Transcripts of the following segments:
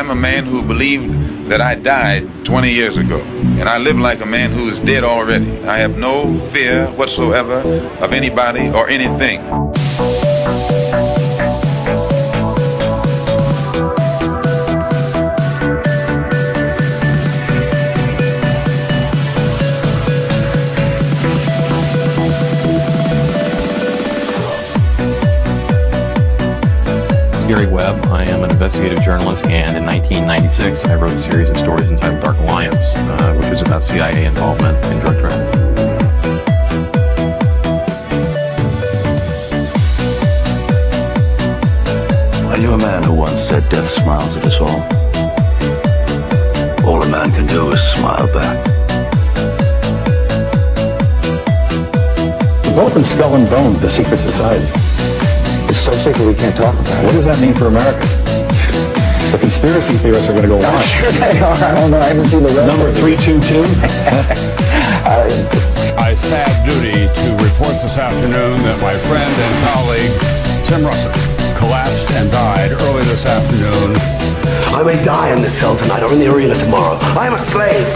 I'm a man who believed that I died 20 years ago, and I live like a man who is dead already. I have no fear whatsoever of anybody or anything. Webb. I am an investigative journalist, and in 1996 I wrote a series of stories entitled Dark Alliance, which was about CIA involvement in drug trafficking. I knew a man who once said death smiles at us all. All a man can do is smile back. We've opened Skull and Bone, the secret society. It's so secret we can't talk about it. What does that mean for America? The conspiracy theorists are going to go on. I'm sure they are. I don't know. I haven't seen the red number 322. I sad duty to report this afternoon that my friend and colleague Tim Russert collapsed and died early this afternoon. I may die in this cell tonight or in the arena tomorrow. I am a slave.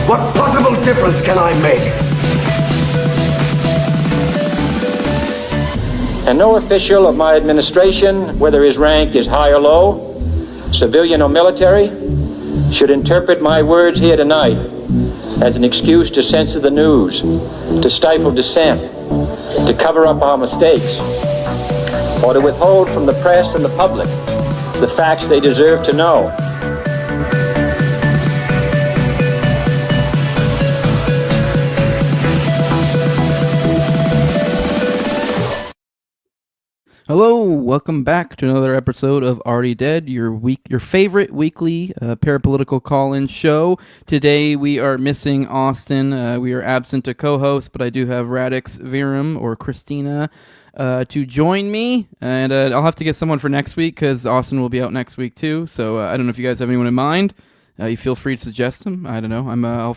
What possible difference can I make? And no official of my administration, whether his rank is high or low, civilian or military, should interpret my words here tonight as an excuse to censor the news, to stifle dissent, to cover up our mistakes, or to withhold from the press and the public the facts they deserve to know. Hello, welcome back to another episode of Already Dead, your favorite weekly parapolitical call-in show. Today we are missing Austin. We are absent a co-host, but I do have Radix, Verum, or Christina to join me, and I'll have to get someone for next week because Austin will be out next week too. So I don't know if you guys have anyone in mind. You feel free to suggest them. I don't know.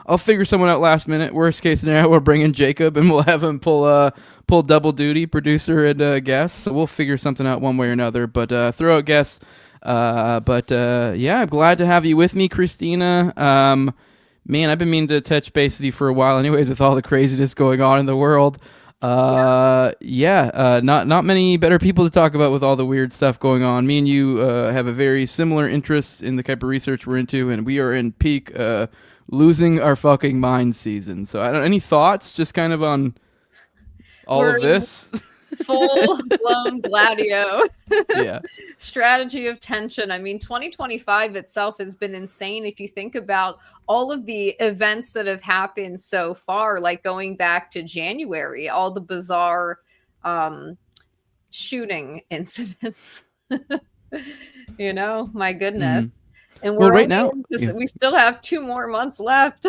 I'll figure someone out last minute. Worst case scenario, we'll bring in Jacob and we'll have him pull double duty, producer and guest. So we'll figure something out one way or another. But throw out guests. Yeah, I'm glad to have you with me, Christina. Man, I've been meaning to touch base with you for a while, anyways, with all the craziness going on in the world. Not many better people to talk about with all the weird stuff going on. Me and you have a very similar interest in the type of research we're into, and we are in peak losing our fucking mind season. So, any thoughts, just kind of on all of this? Full-blown Gladio. Yeah. Strategy of tension. I mean, 2025 itself has been insane if you think about all of the events that have happened so far, like going back to January, all the bizarre shooting incidents. My goodness. And we're right now, we still have 2 more months left.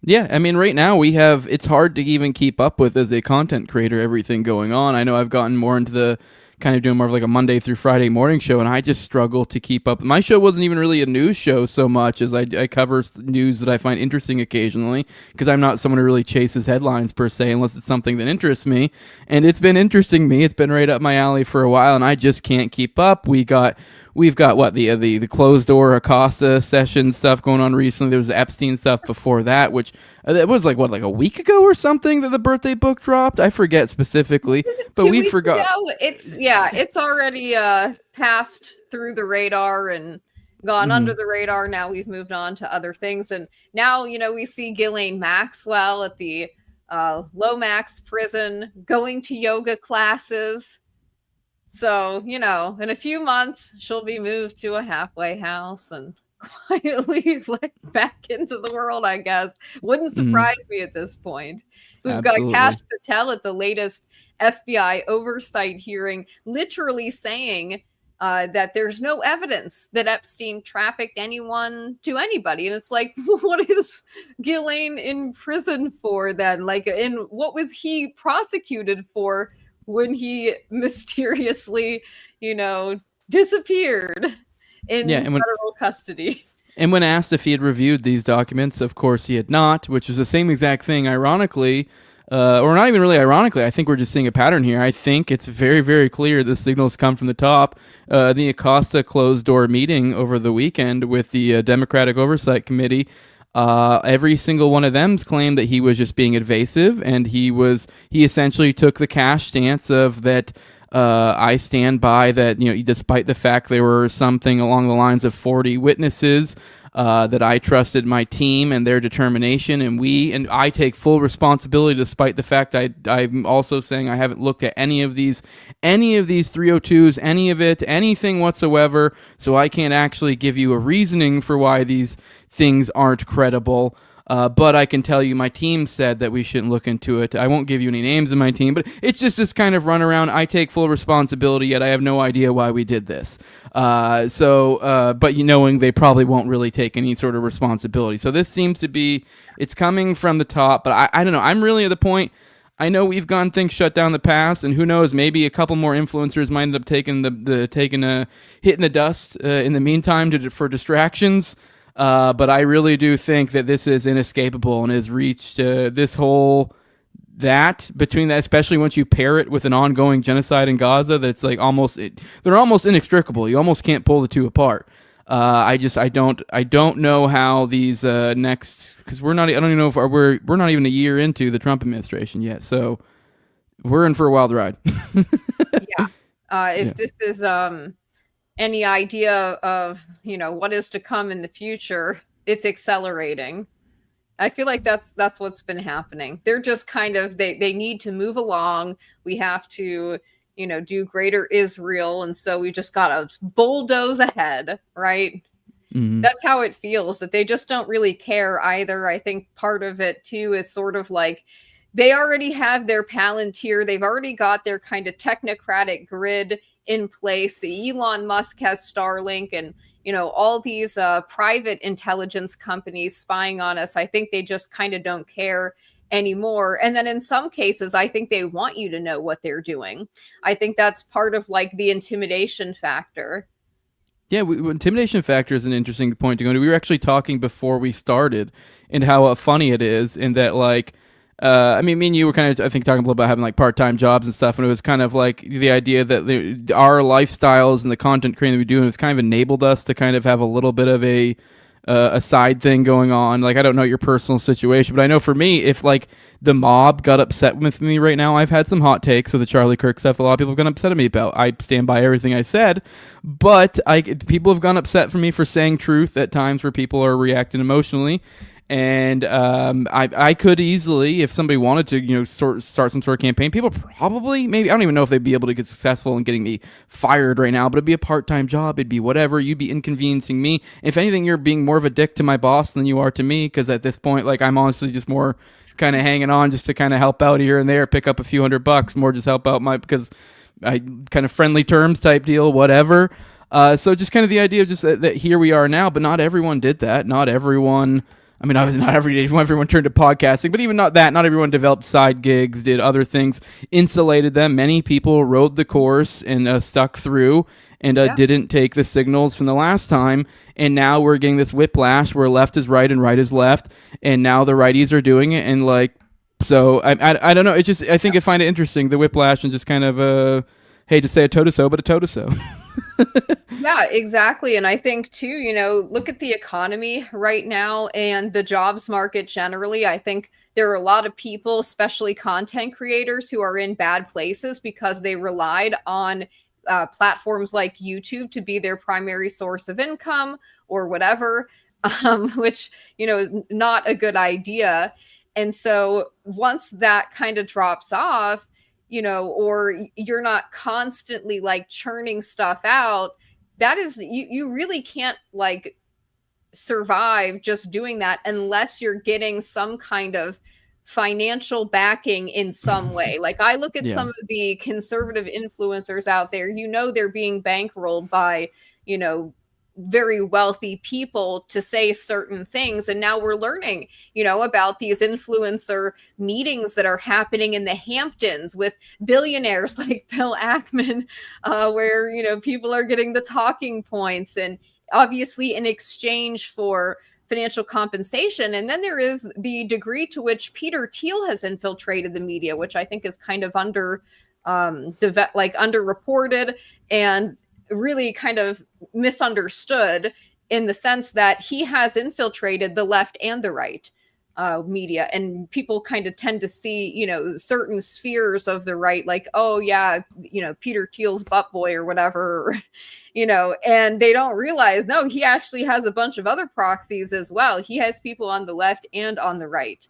Yeah, I mean, right now it's hard to even keep up with as a content creator, everything going on. I know I've gotten more into the kind of doing more of like a Monday through Friday morning show, and I just struggle to keep up. My show wasn't even really a news show so much as I cover news that I find interesting occasionally, because I'm not someone who really chases headlines per se, unless it's something that interests me. And it's been interesting me. It's been right up my alley for a while, and I just can't keep up. We've got what the closed door Acosta session stuff going on recently. There was Epstein stuff before that, which it was like a week ago or something that the birthday book dropped. I forget specifically, but we forgot. It's already passed through the radar and gone under the radar. Now we've moved on to other things, and now we see Ghislaine Maxwell at the Lomax prison going to yoga classes. So, in a few months, she'll be moved to a halfway house and quietly back into the world, I guess. Wouldn't surprise me at this point. We've got Kash Patel at the latest FBI oversight hearing, literally saying that there's no evidence that Epstein trafficked anyone to anybody. And it's like, what is Ghislaine in prison for then? And what was he prosecuted for when he mysteriously, disappeared in federal custody? And when asked if he had reviewed these documents, of course he had not, which is the same exact thing, ironically, or not even really ironically, I think we're just seeing a pattern here. I think it's very, very clear the signals come from the top. The Acosta closed-door meeting over the weekend with the Democratic Oversight Committee, every single one of them's claimed that he was just being evasive, and he essentially took the cash stance of that. I stand by that, despite the fact there were something along the lines of 40 witnesses, that I trusted my team and their determination, and I take full responsibility, despite the fact I'm also saying I haven't looked at any of these 302s, anything whatsoever, so I can't actually give you a reasoning for why these things aren't credible. But I can tell you my team said that we shouldn't look into it. I won't give you any names of my team, but it's just this kind of runaround. I take full responsibility, yet I have no idea why we did this. But knowing they probably won't really take any sort of responsibility. So this seems to be, it's coming from the top, but I don't know. I'm really at the point, I know we've gone things shut down in the past, and who knows, maybe a couple more influencers might end up taking hitting the dust in the meantime for distractions. But I really do think that this is inescapable and has reached between that, especially once you pair it with an ongoing genocide in Gaza, that's like they're almost inextricable. You almost can't pull the two apart. I don't know how these next, because I don't even know if we're not even a year into the Trump administration yet, so we're in for a wild ride. Yeah. If this is any idea of what is to come in the future, it's accelerating. I feel like that's what's been happening. They're just kind of they need to move along. We have to do greater Israel, and so we just gotta bulldoze ahead, right? Mm-hmm. That's how it feels, that they just don't really care either. I think part of it too is sort of like they already have their Palantir, they've already got their kind of technocratic grid in place. Elon Musk has Starlink, and all these private intelligence companies spying on us. I think they just kind of don't care anymore. And then in some cases, I think they want you to know what they're doing. I think that's part of like the intimidation factor. Yeah, intimidation factor is an interesting point to go into. We were actually talking before we started and how funny it is in that, like, me and you were kind of, I think, talking a little about having like part-time jobs and stuff, and it was kind of like the idea that our lifestyles and the content creating that we do has kind of enabled us to kind of have a little bit of a side thing going on. Like, I don't know your personal situation, but I know for me, if like the mob got upset with me right now, I've had some hot takes with the Charlie Kirk stuff. A lot of people have gone upset at me about. I stand by everything I said, but people have gone upset for me for saying truth at times where people are reacting emotionally. And I could easily, if somebody wanted to, start some sort of campaign, people probably, maybe, I don't even know if they'd be able to get successful in getting me fired right now, but it'd be a part-time job, it'd be whatever, you'd be inconveniencing me. If anything, you're being more of a dick to my boss than you are to me, because at this point, like, I'm honestly just more kind of hanging on just to kind of help out here and there, pick up a few $100, more just help out because I kind of friendly terms type deal, whatever. So just kind of the idea of just that here we are now, but not everyone did that. Not everyone... I mean, obviously not everyone turned to podcasting, but even not that, not everyone developed side gigs, did other things, insulated them. Many people rode the course and stuck through and didn't take the signals from the last time. And now we're getting this whiplash where left is right and right is left. And now the righties are doing it. And like, so I don't know. It's just, I think I find it interesting, the whiplash, and just kind of, hate to say a toe-to-so, but a toe-to-so. Yeah, exactly. And I think too, look at the economy right now and the jobs market generally. I think there are a lot of people, especially content creators, who are in bad places because they relied on platforms like YouTube to be their primary source of income or whatever, which, is not a good idea. And so once that kind of drops off, or you're not constantly like churning stuff out, that is, you really can't like survive just doing that unless you're getting some kind of financial backing in some way. Like, I look at some of the conservative influencers out there, they're being bankrolled by, very wealthy people to say certain things. And now we're learning, about these influencer meetings that are happening in the Hamptons with billionaires like Bill Ackman, where, people are getting the talking points, and obviously in exchange for financial compensation. And then there is the degree to which Peter Thiel has infiltrated the media, which I think is kind of underreported and really kind of misunderstood, in the sense that he has infiltrated the left and the right media, and people kind of tend to see, certain spheres of the right, like, oh yeah, Peter Thiel's butt boy or whatever, and they don't realize, no, he actually has a bunch of other proxies as well. He has people on the left and on the right.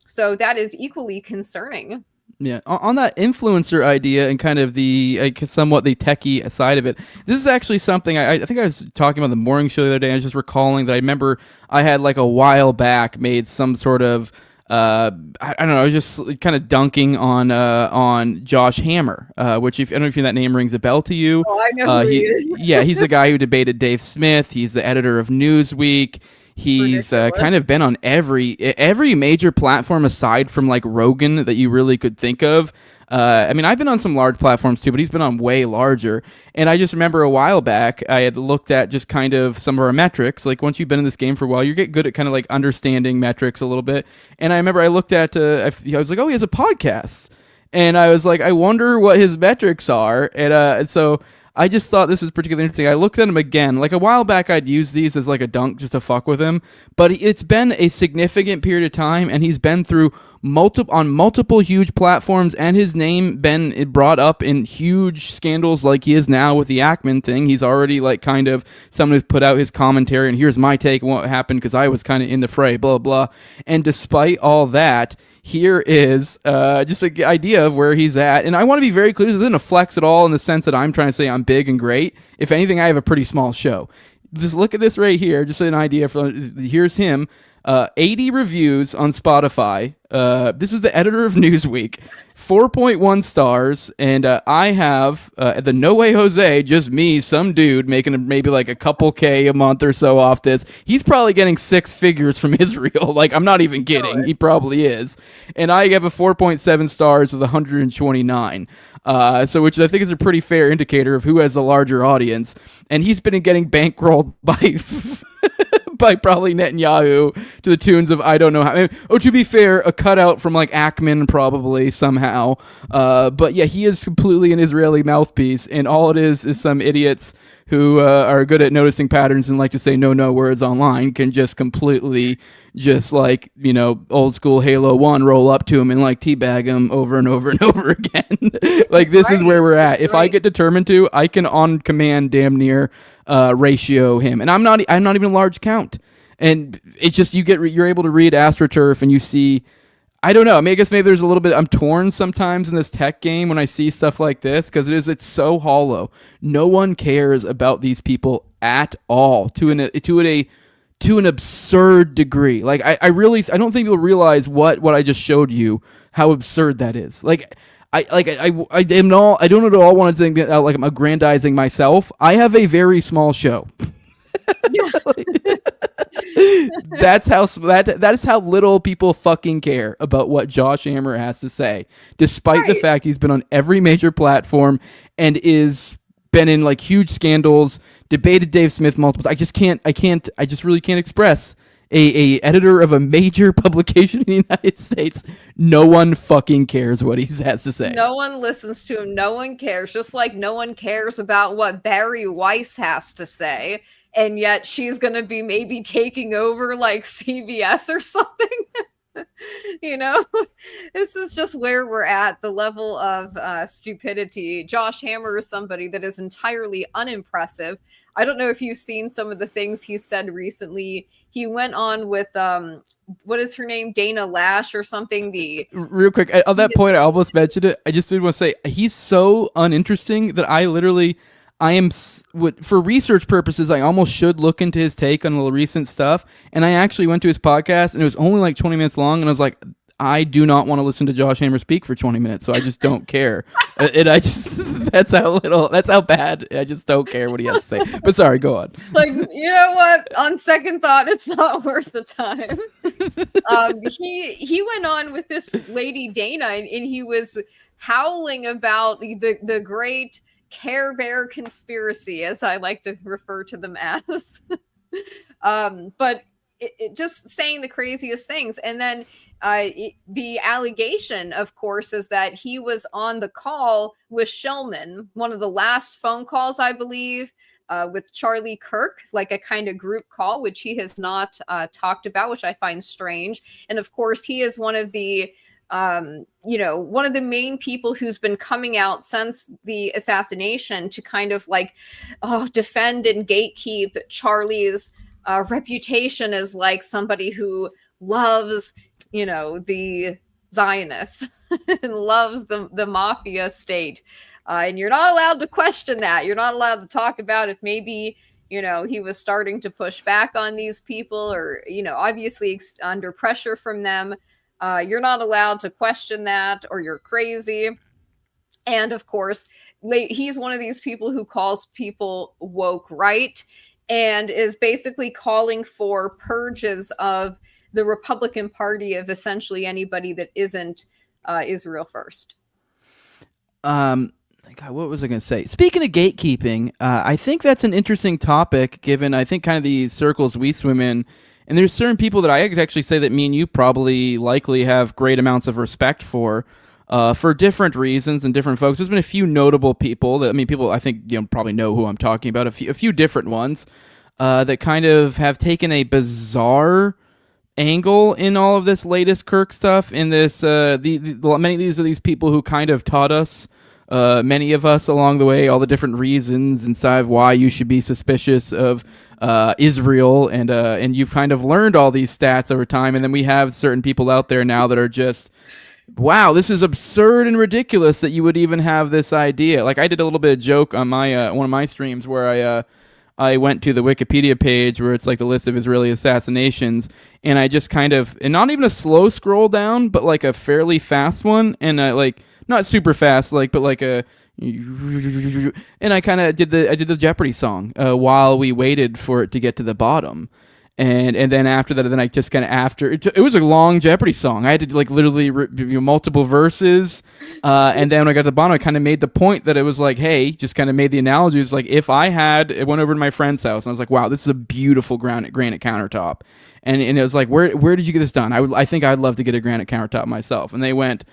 So that is equally concerning. Yeah, on that influencer idea and kind of the somewhat the techie side of it, this is actually something I think I was talking about the morning show the other day. I was just recalling that I remember I had like a while back made some sort of I don't know, I was just kind of dunking on Josh Hammer, which I don't know if that name rings a bell to you. Oh, I know who he is. Yeah, he's the guy who debated Dave Smith. He's the editor of Newsweek. He's kind of been on every major platform aside from like Rogan that you really could think of. I mean, I've been on some large platforms too, but he's been on way larger. And I just remember a while back, I had looked at just kind of some of our metrics. Like once you've been in this game for a while, you get good at kind of like understanding metrics a little bit. And I remember I looked at, I was like, oh, he has a podcast. And I was like, I wonder what his metrics are. And so I just thought this was particularly interesting. I looked at him again. Like a while back, I'd use these as like a dunk just to fuck with him. But it's been a significant period of time, and he's been through multiple huge platforms, and his name been brought up in huge scandals like he is now with the Ackman thing. He's already like kind of someone who's put out his commentary, and here's my take on what happened because I was kind of in the fray, blah, blah. And despite all that, here is just an idea of where he's at. And I want to be very clear, this isn't a flex at all in the sense that I'm trying to say I'm big and great. If anything, I have a pretty small show. Just look at this right here, just an idea. Here's him. 80 reviews on Spotify. This is the editor of Newsweek. 4.1 stars, and I have the No Way Jose, just me, some dude making maybe like a couple K a month or so off this. He's probably getting six figures from Israel. Like, I'm not even kidding. He probably is. And I have a 4.7 stars with 129. So which I think is a pretty fair indicator of who has the larger audience. And he's been getting bankrolled by by probably Netanyahu to the tunes of I don't know how. Oh, to be fair, a cutout from like Ackman probably somehow. But yeah, he is completely an Israeli mouthpiece, and all it is some idiots who are good at noticing patterns and like to say no words online can just completely just like, old school Halo 1 roll up to him and like teabag him over and over and over again. Like this is where we're at. If I get determined to, I can on command damn near ratio him. And I'm not even a large count. And it's just you're able to read AstroTurf and you see, I don't know. I guess maybe there's a little bit. I'm torn sometimes in this tech game when I see stuff like this because it's so hollow. No one cares about these people at all to an absurd degree. Like I don't think people realize what I just showed you, how absurd that is. Like I don't at all want to think that like I'm aggrandizing myself. I have a very small show. That's how little people fucking care about what Josh Hammer has to say, despite the fact he's been on every major platform and is been in like huge scandals, debated Dave Smith multiple. I just really can't express a editor of a major publication in the United States. No one fucking cares what he has to say. No one listens to him. No one cares. Just like no one cares about what Barry Weiss has to say. And yet she's going to be maybe taking over like CBS or something. This is just where we're at, the level of stupidity. Josh Hammer is somebody that is entirely unimpressive. I don't know if you've seen some of the things he said recently. He went on with, what is her name? Dana Lash or something. Real quick, on that point, I almost mentioned it. I just did want to say, he's so uninteresting that I am, for research purposes, I almost should look into his take on the recent stuff. And I actually went to his podcast, and it was only like 20 minutes long. And I was like, I do not want to listen to Josh Hammer speak for 20 minutes, so I just don't care. And that's how bad. I just don't care what he has to say. But sorry, go on. Like, you know what? On second thought, it's not worth the time. He went on with this lady Dana, and he was howling about the great Care Bear conspiracy, as I like to refer to them as. But it just saying the craziest things. And then the allegation, of course, is that he was on the call with Shulman, one of the last phone calls, I believe, with Charlie Kirk, like a kind of group call, which he has not talked about, which I find strange. And of course, he is one of the one of the main people who's been coming out since the assassination to kind of like defend and gatekeep Charlie's reputation as like somebody who loves, the Zionists and loves the mafia state. And you're not allowed to question that. You're not allowed to talk about if maybe, he was starting to push back on these people or, obviously under pressure from them. You're not allowed to question that or you're crazy. And of course, he's one of these people who calls people woke right and is basically calling for purges of the Republican Party of essentially anybody that isn't Israel first. God, what was I going to say? Speaking of gatekeeping, I think that's an interesting topic given, I think, kind of the circles we swim in. And there's certain people that I could actually say that me and you probably likely have great amounts of respect for different reasons and different folks. There's been a few notable people that, people I think probably know who I'm talking about. A few different ones that kind of have taken a bizarre angle in all of this latest Kirk stuff. In this, many of these are these people who kind of taught us, many of us along the way, all the different reasons inside of why you should be suspicious of Israel, and you've kind of learned all these stats over time. And then we have certain people out there now that are just, wow, this is absurd and ridiculous that you would even have this idea. Like I did a little bit of joke on my one of my streams where I went to the Wikipedia page where it's like the list of Israeli assassinations, and I just kind of, and not even a slow scroll down, but like a fairly fast one, and like not super fast, like, but like a, and I kind of did the Jeopardy song while we waited for it to get to the bottom. And then after that, then I just kind of it was a long Jeopardy song. I had to like literally multiple verses. And then when I got to the bottom, I kind of made the point that it was like, hey, just kind of made the analogy. It's like if it went over to my friend's house and I was like, wow, this is a beautiful granite countertop. And it was like, where did you get this done? I think I'd love to get a granite countertop myself. And they went,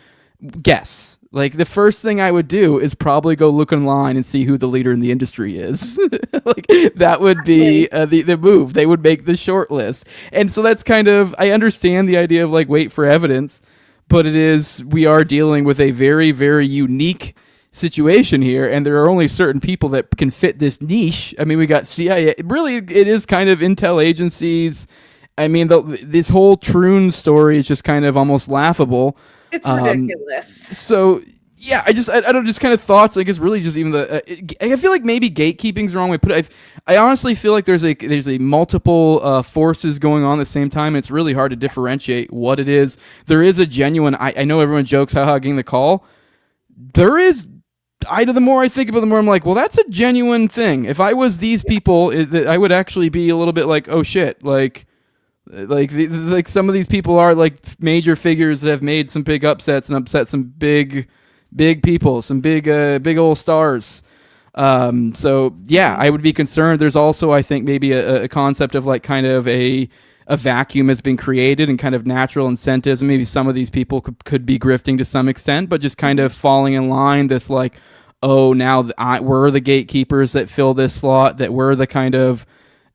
guess. Like, the first thing I would do is probably go look online and see who the leader in the industry is. Like, that would be the move. They would make the short list. And so that's kind of, I understand the idea of, like, wait for evidence, but we are dealing with a very, very unique situation here, and there are only certain people that can fit this niche. I mean, we got CIA. Really, it is kind of intel agencies. I mean, this whole Troon story is just kind of almost laughable. It's ridiculous. So yeah, I don't just kind of thoughts. Like it's really just even I feel like maybe gatekeeping's the wrong way to put it. I honestly feel like there's a multiple forces going on at the same time. It's really hard to differentiate what it is. There is a genuine. I know everyone jokes how getting the call. There is. The more I think about it, the more I'm like, well, that's a genuine thing. If I was these people, I would actually be a little bit like, oh shit, like some of these people are like major figures that have made some big upsets and upset some big people, some big old stars. So yeah, I would be concerned. There's also, I think, maybe a concept of like kind of a vacuum has been created and kind of natural incentives. And maybe some of these people could be grifting to some extent, but just kind of falling in line. This like, oh, now we're the gatekeepers that fill this slot, that we're the kind of,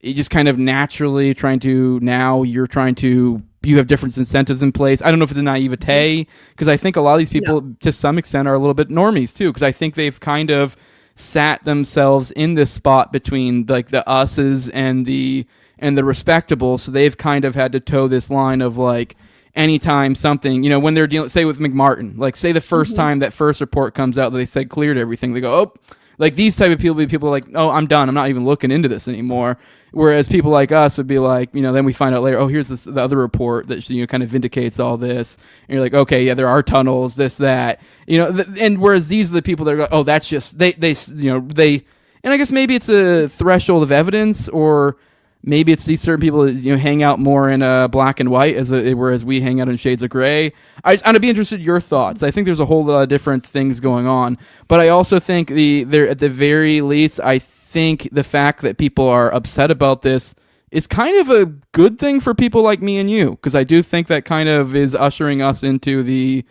you just kind of naturally trying to, now you're trying to, you have different incentives in place. I don't know if it's a naivete, because I think a lot of these people to some extent are a little bit normies too, because I think they've kind of sat themselves in this spot between like the us's and the respectable. So they've kind of had to toe this line of like, anytime something, when they're dealing, say with McMartin, like say the first time that first report comes out that they said cleared everything, they go, oh, like these type of people are like, oh, I'm done. I'm not even looking into this anymore. Whereas people like us would be like, then we find out later, oh, here's the other report that kind of vindicates all this. And you're like, okay, yeah, there are tunnels, this, that, and whereas these are the people that are like, oh, that's just, they, and I guess maybe it's a threshold of evidence, or maybe it's these certain people that, hang out more in black and white whereas we hang out in shades of gray. I'd be interested in your thoughts. I think there's a whole lot of different things going on, but I also think at the very least, I think the fact that people are upset about this is kind of a good thing for people like me and you, because I do think that kind of is ushering us into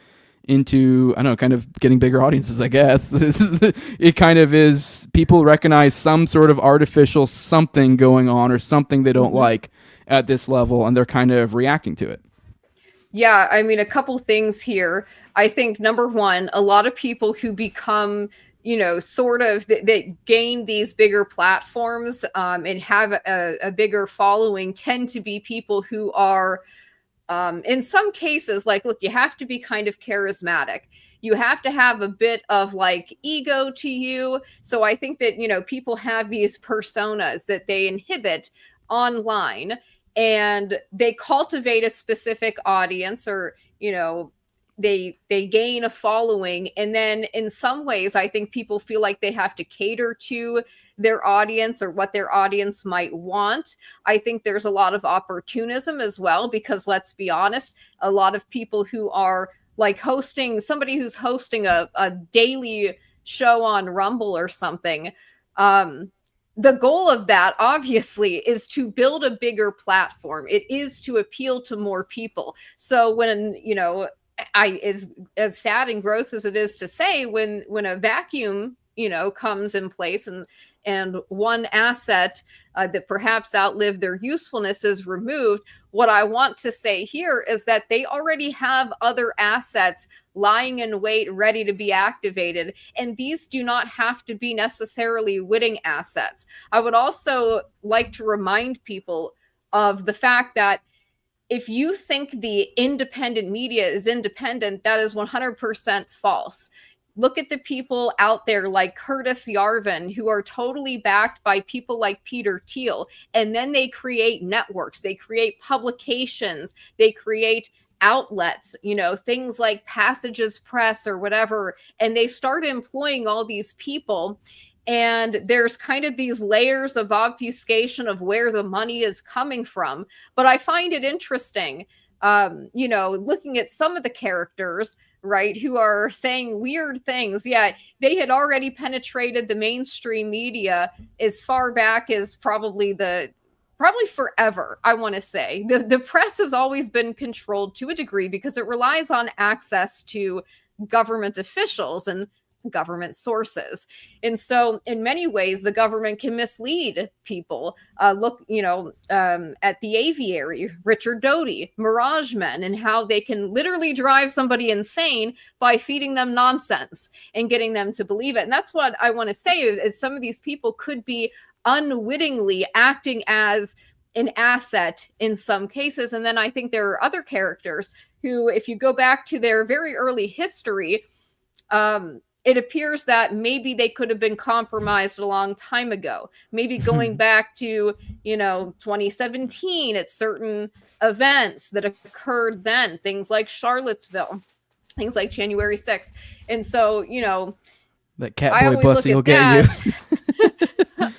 I don't know, kind of getting bigger audiences, I guess. It kind of is, people recognize some sort of artificial something going on or something they don't like at this level, and they're kind of reacting to it. Yeah, I mean, a couple things here. I think number one, a lot of people who become, sort of, that gain these bigger platforms and have a bigger following tend to be people who are, in some cases, like, look, you have to be kind of charismatic. You have to have a bit of like ego to you. So I think that, people have these personas that they inhibit online, and they cultivate a specific audience, or, they gain a following. And then in some ways, I think people feel like they have to cater to their audience or what their audience might want. I think there's a lot of opportunism as well, because let's be honest, a lot of people who are like somebody who's hosting a daily show on Rumble or something, the goal of that obviously is to build a bigger platform. It is to appeal to more people. So when, as sad and gross as it is to say, when a vacuum, comes in place and one asset that perhaps outlived their usefulness is removed, what I want to say here is that they already have other assets lying in wait, ready to be activated. And these do not have to be necessarily witting assets. I would also like to remind people of the fact that if you think the independent media is independent, that is 100% false. Look at the people out there like Curtis Yarvin, who are totally backed by people like Peter Thiel. And then they create networks, they create publications, they create outlets, things like Passages Press or whatever. And they start employing all these people. And there's kind of these layers of obfuscation of where the money is coming from. But I find it interesting, looking at some of the characters, right, who are saying weird things. Yeah, they had already penetrated the mainstream media as far back as probably forever, I want to say. The press has always been controlled to a degree because it relies on access to government officials and government sources. And so in many ways, the government can mislead people. Look, at the aviary, Richard Doty, Mirage Men, and how they can literally drive somebody insane by feeding them nonsense and getting them to believe it. And that's what I want to say is some of these people could be unwittingly acting as an asset in some cases. And then I think there are other characters who, if you go back to their very early history, it appears that maybe they could have been compromised a long time ago. Maybe going back to, 2017 at certain events that occurred then, things like Charlottesville, things like January 6th. And so, that Catboy Bussy will get you.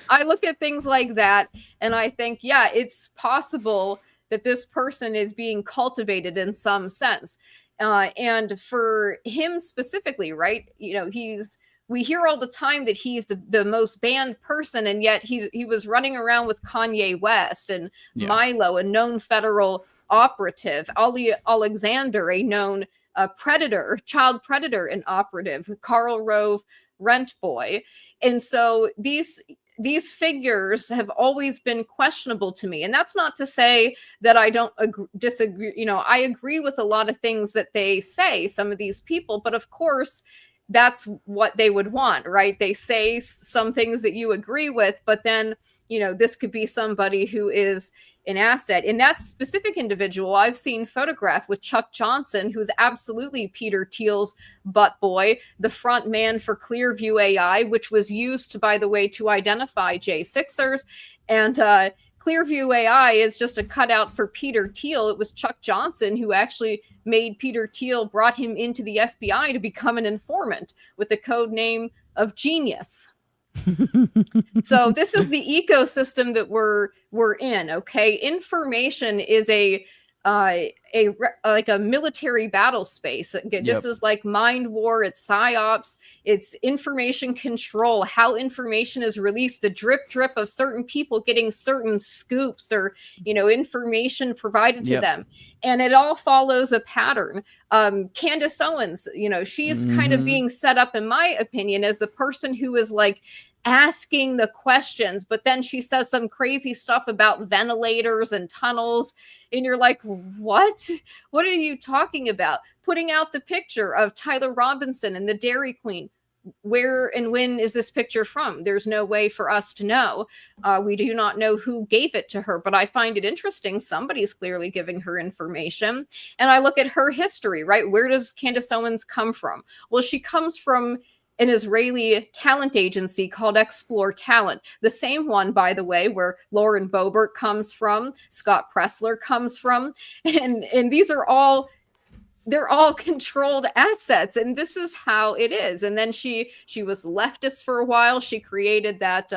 I look at things like that and I think, yeah, it's possible that this person is being cultivated in some sense. And for him specifically, right? We hear all the time that he's the most banned person, and yet he was running around with Kanye West and Milo, a known federal operative, Ali Alexander, a known predator, child predator and operative, Karl Rove rent boy. And so these figures have always been questionable to me. And that's not to say that I don't disagree. I agree with a lot of things that they say, some of these people, but of course, that's what they would want, right? They say some things that you agree with, but then, this could be somebody who is an asset. In that specific individual, I've seen photographed with Chuck Johnson, who's absolutely Peter Thiel's butt boy, the front man for Clearview AI, which was used, by the way, to identify J6ers. And Clearview AI is just a cutout for Peter Thiel. It was Chuck Johnson who actually made Peter Thiel, brought him into the FBI to become an informant with the code name of Genius. So this is the ecosystem that we're in. Okay, information is a like a military battle space. This is like mind war, it's psyops, it's information control, how information is released, the drip of certain people getting certain scoops or, information provided to them. And it all follows a pattern. Candace Owens, she's kind of being set up, in my opinion, as the person who is like asking the questions, but then she says some crazy stuff about ventilators and tunnels, and you're like, what are you talking about? Putting out the picture of Tyler Robinson and the Dairy Queen. Where and when is this picture from? There's no way for us to know. We do not know who gave it to her, but I find it interesting. Somebody's clearly giving her information. And I look at her history, right? Where does Candace Owens come from? Well, she comes from an Israeli talent agency called Explore Talent. The same one, by the way, where Lauren Boebert comes from, Scott Pressler comes from. And these are all, they're all controlled assets. And this is how it is. And then she was leftist for a while. She created that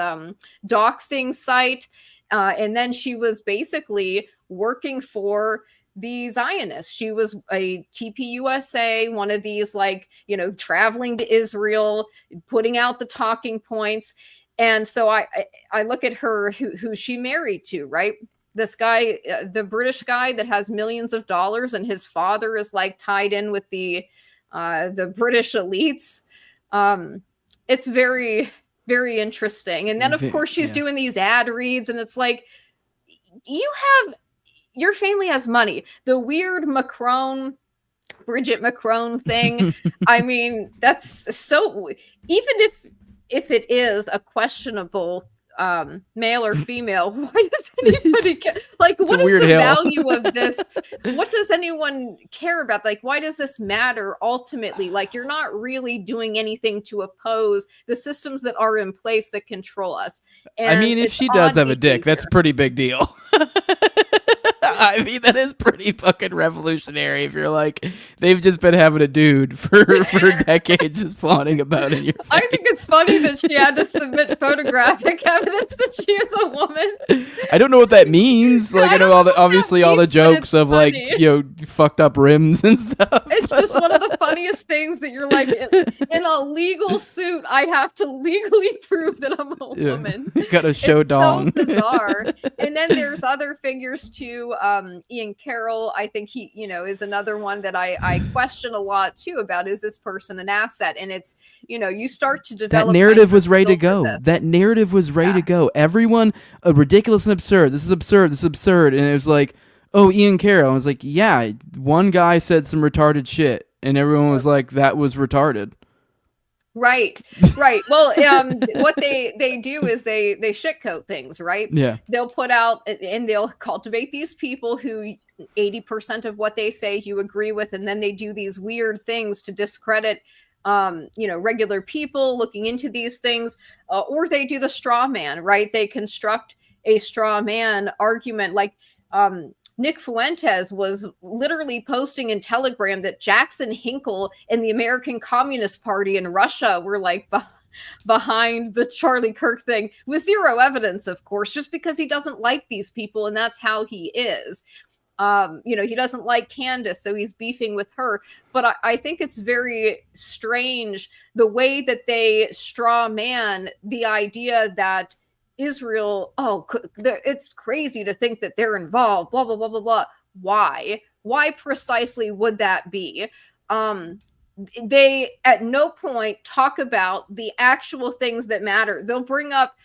doxing site. And then she was basically working for the Zionists. She was a TPUSA, one of these, like, traveling to Israel, putting out the talking points. And so I look at her, who she married to, right? This guy, the British guy that has millions of dollars, and his father is like tied in with the British elites. It's very, very interesting. And then of course she's doing these ad reads, and it's like, your family has money. The weird Bridget Macron thing. I mean, that's so, even if it is a questionable male or female, why does anybody care? Like, what is the value of this? What does anyone care about? Like, why does this matter ultimately? Like, you're not really doing anything to oppose the systems that are in place that control us. And I mean, if she does have a dick, that's a pretty big deal. I mean, that is pretty fucking revolutionary. If you're like, they've just been having a dude for decades, just flaunting about in your face. I think it's funny that she had to submit photographic evidence that she is a woman. I don't know what that means. Like, I know all the jokes of funny. Like, fucked up rims and stuff. It's just one of the funniest things that you're like, in a legal suit, I have to legally prove that I'm a woman. Gotta show it's dong. So bizarre. And then there's other figures too. Ian Carroll, I think he, is another one that I question a lot too about, is this person an asset? And it's, you start to develop. That narrative was ready to go. That narrative was ready to go. Everyone, ridiculous and absurd. This is absurd. This is absurd. And it was like, oh, Ian Carroll. I was like, yeah, one guy said some retarded shit. And everyone was like, that was retarded. Right. Well, what they do is they shitcoat things, right? Yeah. They'll put out, and they'll cultivate these people who 80% of what they say you agree with, and then they do these weird things to discredit regular people looking into these things, or they do the straw man, right? They construct a straw man argument, like Nick Fuentes was literally posting in Telegram that Jackson Hinkle and the American Communist Party in Russia were like behind the Charlie Kirk thing, with zero evidence, of course, just because he doesn't like these people, and that's how he is. He doesn't like Candace, so he's beefing with her. But I think it's very strange the way that they straw man the idea that Israel, it's crazy to think that they're involved, blah, blah, blah, blah, blah. Why precisely would that be? They at no point talk about the actual things that matter. They'll bring up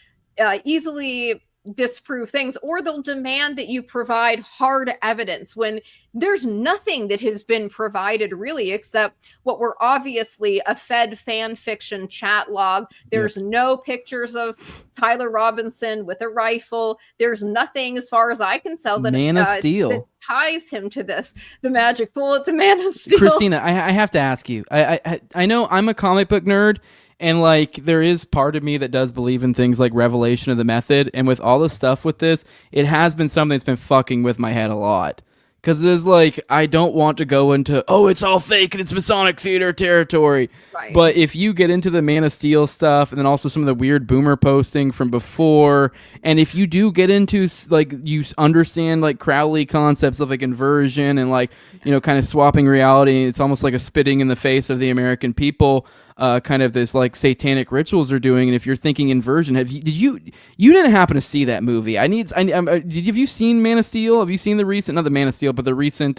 easily disprove things, or they'll demand that you provide hard evidence when there's nothing that has been provided really, except what were obviously a fed fan fiction chat log. There's no pictures of Tyler Robinson with a rifle. There's nothing, as far as I can tell, that Man of Steel that ties him to this. The magic bullet, the Man of Steel. Christina, I have to ask you. I know I'm a comic book nerd. And, like, there is part of me that does believe in things like Revelation of the Method. And with all the stuff with this, it has been something that's been fucking with my head a lot. Because there's like, I don't want to go into, oh, it's all fake and it's Masonic theater territory. Right. But if you get into the Man of Steel stuff and then also some of the weird boomer posting from before, and if you do get into, like, you understand like Crowley concepts of like inversion and like, you know, kind of swapping reality, it's almost like a spitting in the face of the American people. Kind of this like satanic rituals are doing, and if you're thinking inversion, you didn't happen to see that movie? Have you seen Man of Steel? Have you seen the recent, not the Man of Steel, but the recent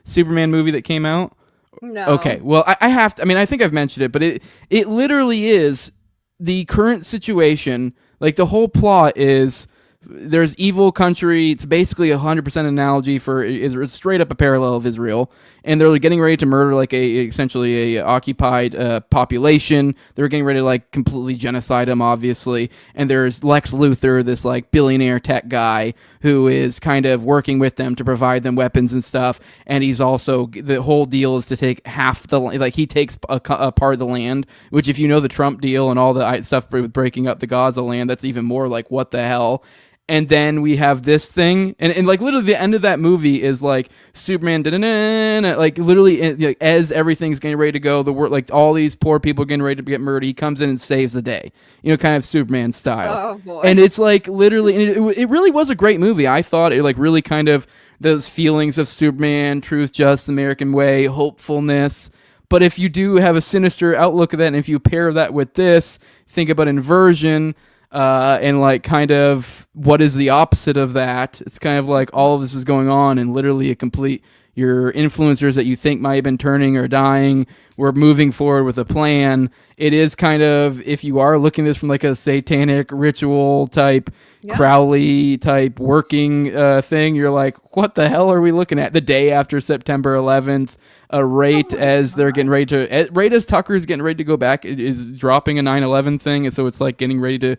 Superman movie that came out? No. Okay, well I have to. I mean, I think I've mentioned it, but it literally is the current situation. Like the whole plot is, there's evil country. It's basically 100% analogy for Israel. It's straight up a parallel of Israel, and they're getting ready to murder like essentially a occupied population. They're getting ready to like completely genocide them, obviously. And there's Lex Luthor, this like billionaire tech guy who is kind of working with them to provide them weapons and stuff. And he's also, the whole deal is to take half the, like he takes a part of the land, which if you know the Trump deal and all the stuff with breaking up the Gaza land, that's even more like what the hell. And then we have this thing, and like literally the end of that movie is like Superman, like literally like, as everything's getting ready to go, the world, like all these poor people getting ready to get murdered, he comes in and saves the day, you know, kind of Superman style. Oh boy! And it's like literally, and it really was a great movie. I thought it like really kind of those feelings of Superman, truth, just, American way, hopefulness. But if you do have a sinister outlook of that, and if you pair that with this, think about inversion. And like kind of what is the opposite of that? It's kind of like all of this is going on, and literally a complete, your influencers that you think might have been turning or dying, we're moving forward with a plan. It is kind of, if you are looking at this from like a satanic ritual type, Crowley type working thing, you're like, what the hell are we looking at? The day after September 11th, they're getting ready to, right as Tucker's getting ready to go back, it is dropping a 9/11 thing, and so it's like getting ready to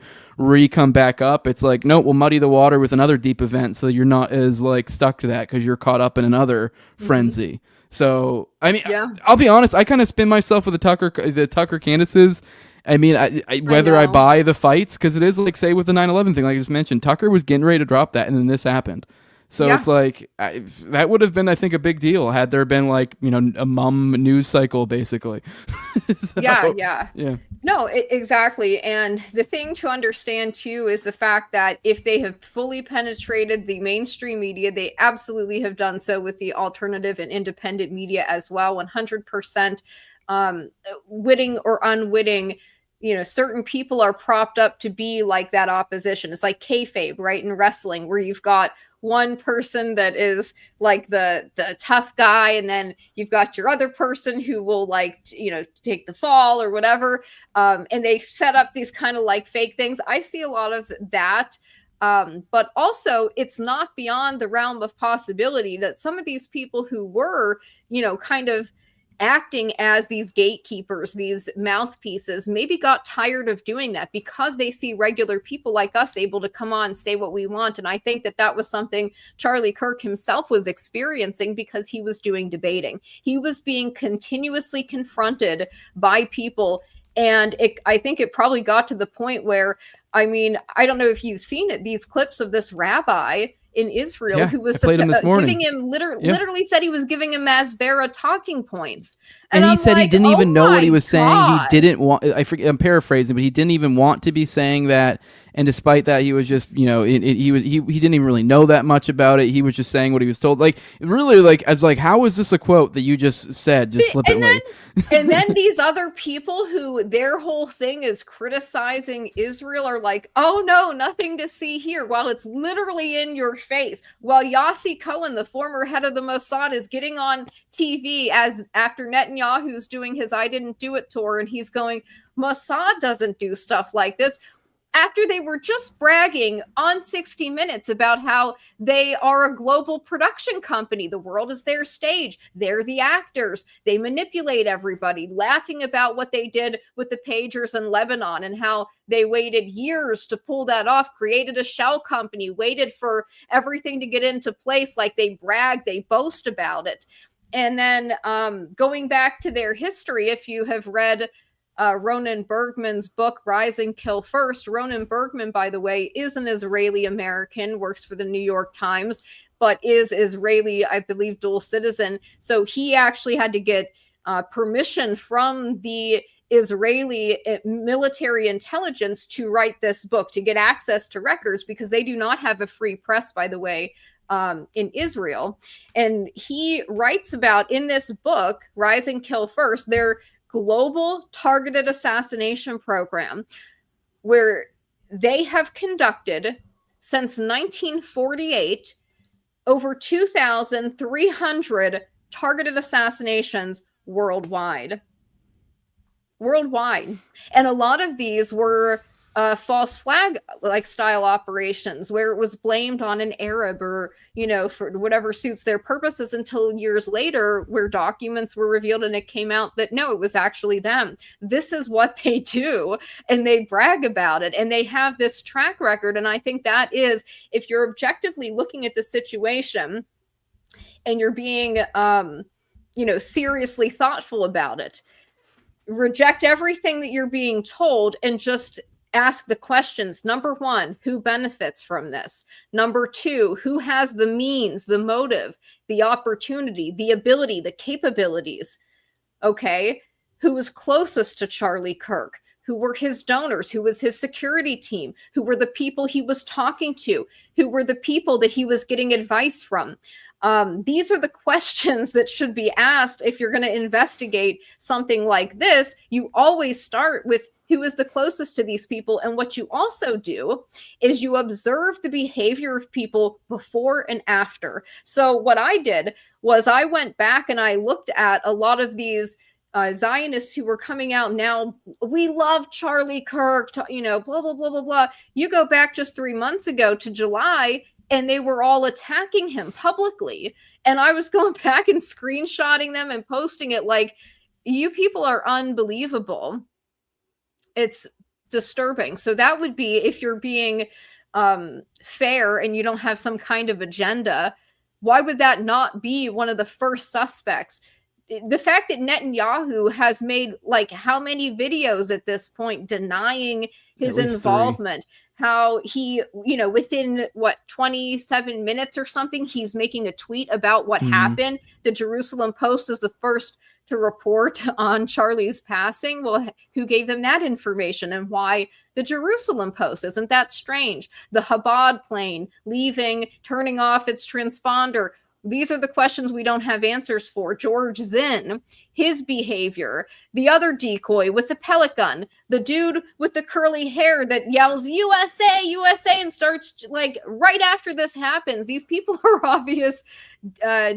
come back up. It's like, no, we'll muddy the water with another deep event so you're not as like stuck to that because you're caught up in another frenzy. So I mean, I'll be honest, I kind of spin myself with the Tucker Candaces. I mean, whether I buy the fights, because it is like, say with the 9/11 thing, like I just mentioned, Tucker was getting ready to drop that, and then this happened. So it's like, that would have been, I think, a big deal had there been like, you know, a mum news cycle, basically. So, yeah. No, exactly. And the thing to understand, too, is the fact that if they have fully penetrated the mainstream media, they absolutely have done so with the alternative and independent media as well, 100%. Witting or unwitting, you know, certain people are propped up to be like that opposition. It's like kayfabe, right, in wrestling, where you've got one person that is like the tough guy, and then you've got your other person who will like, you know, take the fall or whatever. And they set up these kind of like fake things. I see a lot of that. But also it's not beyond the realm of possibility that some of these people who were, you know, kind of acting as these gatekeepers, these mouthpieces, maybe got tired of doing that because they see regular people like us able to come on and say what we want. And I think that that was something Charlie Kirk himself was experiencing because he was doing debating. He was being continuously confronted by people. And I think it probably got to the point where, I mean, I don't know if you've seen it, these clips of this rabbi in Israel who was giving him literally said he was giving him Masbara talking points, and he said, like, he didn't even know what he was saying. He didn't want, I'm paraphrasing, but he didn't even want to be saying that. And despite that, he was just, you know, he didn't even really know that much about it. He was just saying what he was told. Like, really, like, I was like, how is this a quote that you just said, just flippantly? And then these other people who their whole thing is criticizing Israel are like, oh no, nothing to see here. While it's literally in your face. While Yossi Cohen, the former head of the Mossad, is getting on TV as after Netanyahu's doing his I Didn't Do It tour, and he's going, Mossad doesn't do stuff like this. After they were just bragging on 60 Minutes about how they are a global production company. The world is their stage. They're the actors. They manipulate everybody, laughing about what they did with the pagers in Lebanon and how they waited years to pull that off, created a shell company, waited for everything to get into place. Like, they brag, they boast about it. And then going back to their history, if you have read Ronan Bergman's book, Rise and Kill First. Ronan Bergman, by the way, is an Israeli American, works for the New York Times. but is Israeli, I believe, dual citizen. So he actually had to get permission from the Israeli military intelligence to write this book, to get access to records, because they do not have a free press, by the way, in Israel. And he writes about, in this book, Rise and Kill First, their global targeted assassination program, where they have conducted since 1948 over 2,300 targeted assassinations worldwide. And a lot of these were false flag like style operations where it was blamed on an Arab or, for whatever suits their purposes, until years later where documents were revealed and it came out that no, it was actually them. This is what they do, and they brag about it, and they have this track record. And I think that is, if you're objectively looking at the situation and you're being seriously thoughtful about it, reject everything that you're being told and just ask the questions. Number one, who benefits from this? Number two, who has the means, the motive, the opportunity, the ability, the capabilities? Okay, who was closest to Charlie Kirk? Who were his donors? Who was his security team? Who were the people he was talking to? Who were the people that he was getting advice from? These are the questions that should be asked if you're going to investigate something like this. You always start with who is the closest to these people. And what you also do is you observe the behavior of people before and after. So what I did was I went back and I looked at a lot of these Zionists who were coming out now. We love Charlie Kirk, blah, blah, blah, blah, blah. You go back just 3 months ago to July, and they were all attacking him publicly. And I was going back and screenshotting them and posting it like, you people are unbelievable. It's disturbing. So that would be, if you're being fair and you don't have some kind of agenda, why would that not be one of the first suspects? The fact that Netanyahu has made like how many videos at this point denying his involvement, how he, within 27 minutes or something, he's making a tweet about what happened. The Jerusalem Post is the first to report on Charlie's passing. Well, who gave them that information, and why the Jerusalem Post? Isn't that strange? The Chabad plane leaving, turning off its transponder. These are the questions we don't have answers for. George Zinn, his behavior, the other decoy with the pellet gun, the dude with the curly hair that yells USA, USA, and starts like right after this happens. These people are obvious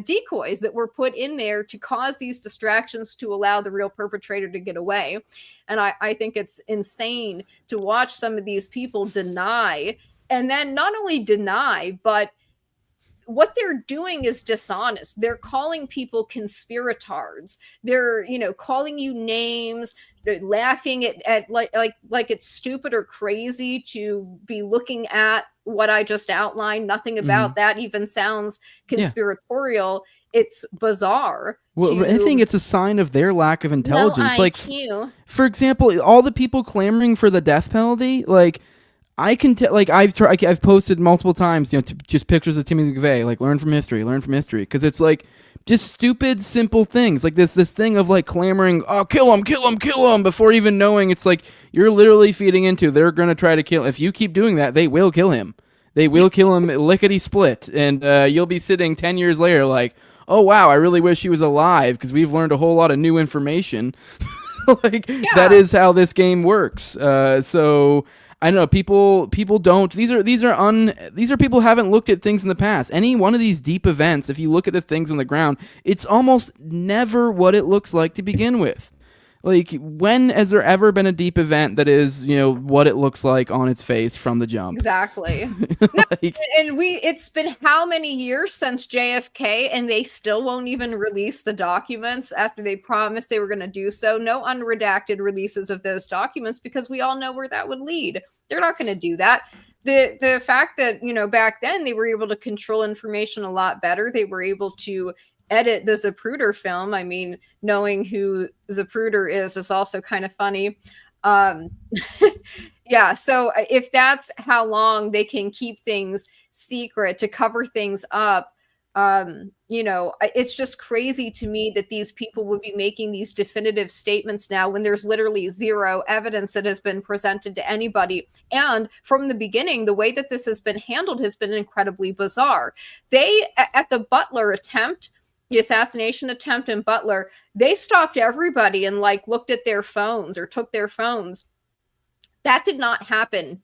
decoys that were put in there to cause these distractions to allow the real perpetrator to get away. And I think it's insane to watch some of these people deny, and then not only deny, but what they're doing is dishonest. They're calling people conspiratards. They're, calling you names. They're laughing at like it's stupid or crazy to be looking at what I just outlined. Nothing about that even sounds conspiratorial. Yeah. It's bizarre. Well, I think it's a sign of their lack of intelligence. No IQ. For example, all the people clamoring for the death penalty, I can tell, I've posted multiple times, just pictures of Timothy McVeigh, learn from history, because it's just stupid, simple things, like this thing of clamoring, oh, kill him, before even knowing. It's you're literally feeding into, they're going to try to kill. If you keep doing that, they will kill him. They will kill him lickety split, and you'll be sitting 10 years later oh wow, I really wish he was alive, because we've learned a whole lot of new information. That is how this game works. So I don't know, people don't. These are people who haven't looked at things in the past. Any one of these deep events, if you look at the things on the ground, it's almost never what it looks like to begin with. When has there ever been a deep event that is, what it looks like on its face from the jump? Exactly. It's been how many years since JFK, and they still won't even release the documents after they promised they were going to do so. No unredacted releases of those documents, because we all know where that would lead. They're not going to do that. The fact that, back then they were able to control information a lot better. They were able to edit the Zapruder film. I mean, knowing who Zapruder is also kind of funny. Yeah, so if that's how long they can keep things secret to cover things up, it's just crazy to me that these people would be making these definitive statements now when there's literally zero evidence that has been presented to anybody. And from the beginning, the way that this has been handled has been incredibly bizarre. They, at the Butler attempt, the assassination attempt in Butler, they stopped everybody and looked at their phones or took their phones. That did not happen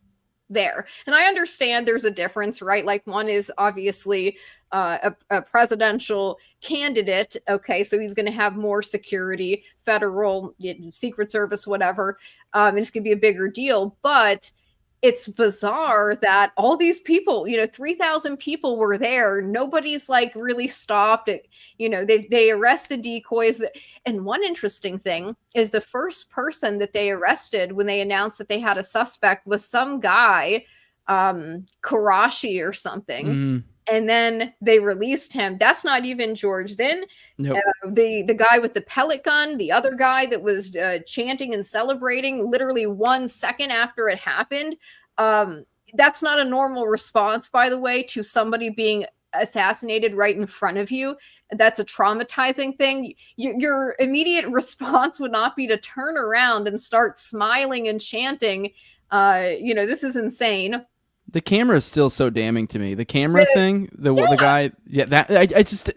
there. And I understand there's a difference, right? One is obviously a presidential candidate. Okay, so he's going to have more security, federal, Secret Service, whatever. And it's going to be a bigger deal. But it's bizarre that all these people, 3,000 people were there. Nobody's really stopped it. They arrest the decoys. And one interesting thing is the first person that they arrested when they announced that they had a suspect was some guy, Karashi or something. And then they released him. That's not even George Zinn. Nope. The guy with the pellet gun, the other guy that was chanting and celebrating literally 1 second after it happened. That's not a normal response, by the way, to somebody being assassinated right in front of you. That's a traumatizing thing. Your immediate response would not be to turn around and start smiling and chanting. This is insane. The camera is still so damning to me. The camera thing, the guy, that I just,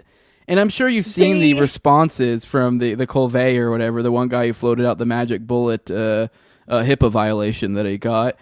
and I'm sure you've seen the responses from the Colvey or whatever, the one guy who floated out the magic bullet HIPAA violation that he got.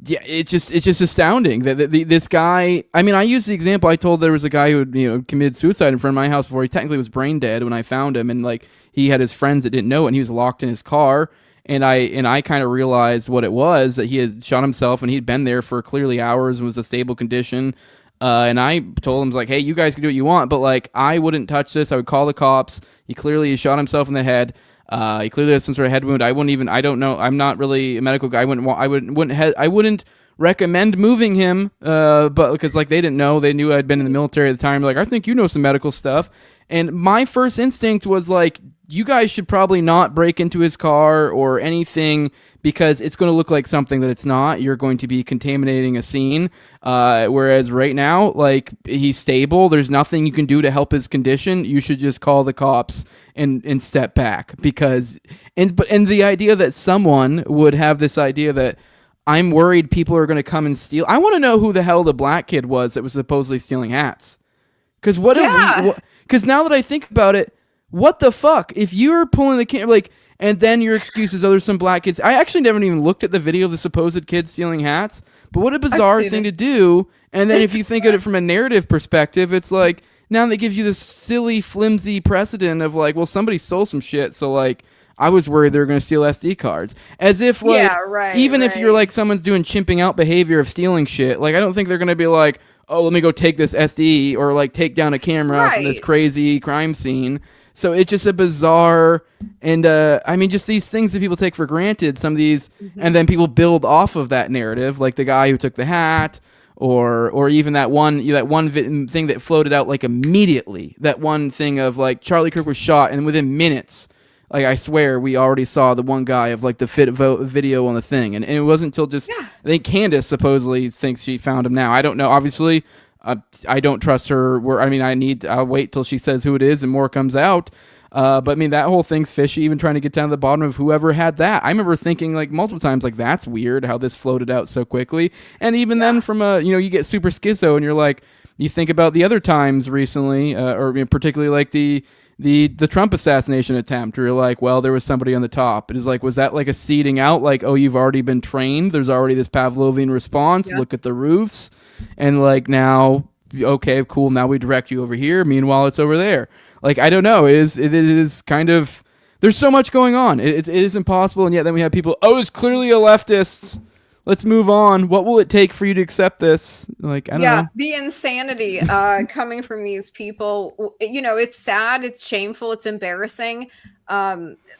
It's just astounding that this guy. I mean, I used the example. I told there was a guy who committed suicide in front of my house before he technically was brain dead when I found him, and he had his friends that didn't know it, and he was locked in his car. And I kind of realized what it was, that he had shot himself and he'd been there for clearly hours and was a stable condition. And I told him, hey, you guys can do what you want, but I wouldn't touch this. I would call the cops. He clearly shot himself in the head. He clearly has some sort of head wound. I don't know. I'm not really a medical guy. I wouldn't recommend moving him, but because they didn't know. They knew I'd been in the military at the time. I think you know some medical stuff. And my first instinct was you guys should probably not break into his car or anything, because it's going to look like something that it's not. You're going to be contaminating a scene. Whereas right now, he's stable. There's nothing you can do to help his condition. You should just call the cops and step back, because and the idea that someone would have this idea that I'm worried people are going to come and steal. I want to know who the hell the black kid was that was supposedly stealing hats. Because because now that I think about it, what the fuck? If you're pulling the camera, and then your excuse is, there's some black kids. I actually never even looked at the video of the supposed kid stealing hats, but what a bizarre thing to do. And then if you think of it from a narrative perspective, it's now that gives you this silly, flimsy precedent of somebody stole some shit, so I was worried they were going to steal SD cards. As if if you're someone's doing chimping out behavior of stealing shit, I don't think they're going to be oh, let me go take this SD or take down a camera from this crazy crime scene. So it's just a bizarre, and just these things that people take for granted, some of these, and then people build off of that narrative, like the guy who took the hat, or even that one thing that floated out immediately, that one thing of Charlie Kirk was shot, and within minutes, I swear we already saw the one guy of the video on the thing, and it wasn't until just I think Candace supposedly thinks she found him now. I don't know, obviously. I don't trust her. I'll wait till she says who it is and more comes out. But that whole thing's fishy, even trying to get down to the bottom of whoever had that. I remember thinking multiple times, that's weird how this floated out so quickly. And even then from you get super schizo and you're you think about the other times recently, or particularly the Trump assassination attempt, where you're well, there was somebody on the top. It is was that a seeding out? Oh, you've already been trained. There's already this Pavlovian response. Yep. Look at the roofs. And now, okay, cool. Now we direct you over here. Meanwhile, it's over there. I don't know. It is kind of, there's so much going on. It is impossible. And yet then we have people, it's clearly a leftist. Let's move on. What will it take for you to accept this? I don't know. The insanity coming from these people, it's sad, it's shameful, it's embarrassing.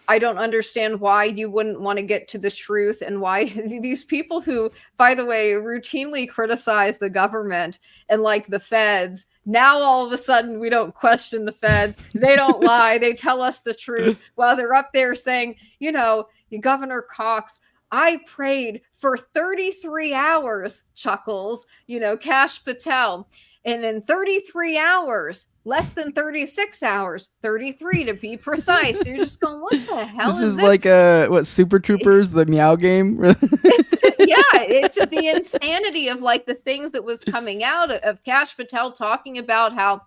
I don't understand why you wouldn't want to get to the truth, and why these people who, by the way, routinely criticize the government and the feds, now all of a sudden we don't question the feds. They don't lie. They tell us the truth while they're up there saying, Governor Cox, I prayed for 33 hours, chuckles, Kash Patel. And in 33 hours, less than 36 hours, 33 to be precise. You're just going, what the hell This is this? like what, Super Troopers, the Meow game? It's the insanity of like the things that was coming out of Kash Patel talking about how,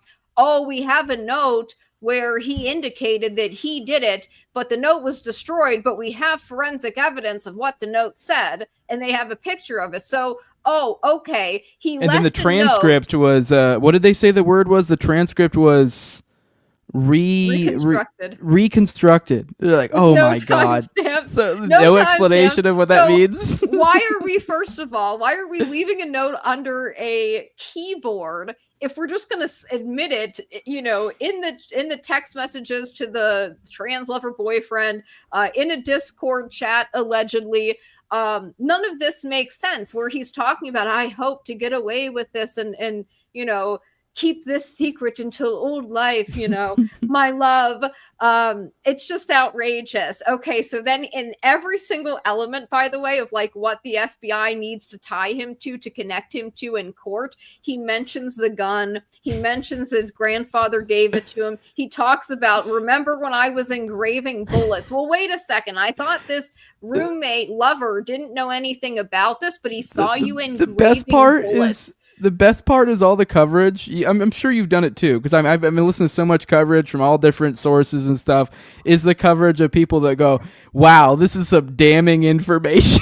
we have a note where he indicated that he did it, but the note was destroyed, but we have forensic evidence of what the note said, and they have a picture of it. So, okay. And then the transcript was, what did they say the word was? The transcript was reconstructed. They're like, oh my God. So no explanation of what that means. why are we leaving a note under a keyboard if we're just going to admit it, in the text messages to the trans lover boyfriend, in a Discord chat, allegedly? None of this makes sense, where he's talking about, I hope to get away with this and keep this secret until old life, my love. It's just outrageous. Okay, so then in every single element, by the way, of like what the FBI needs to tie him to connect him to in court, he mentions the gun. He mentions his grandfather gave it to him. He talks about, remember when I was engraving bullets? Well, wait a second. I thought this roommate lover didn't know anything about this, but he saw you engraving bullets. The best part is all the coverage. I'm sure you've done it too, because I've been listening to so much coverage from all different sources and stuff. Is the coverage of people that go, wow, this is some damning information.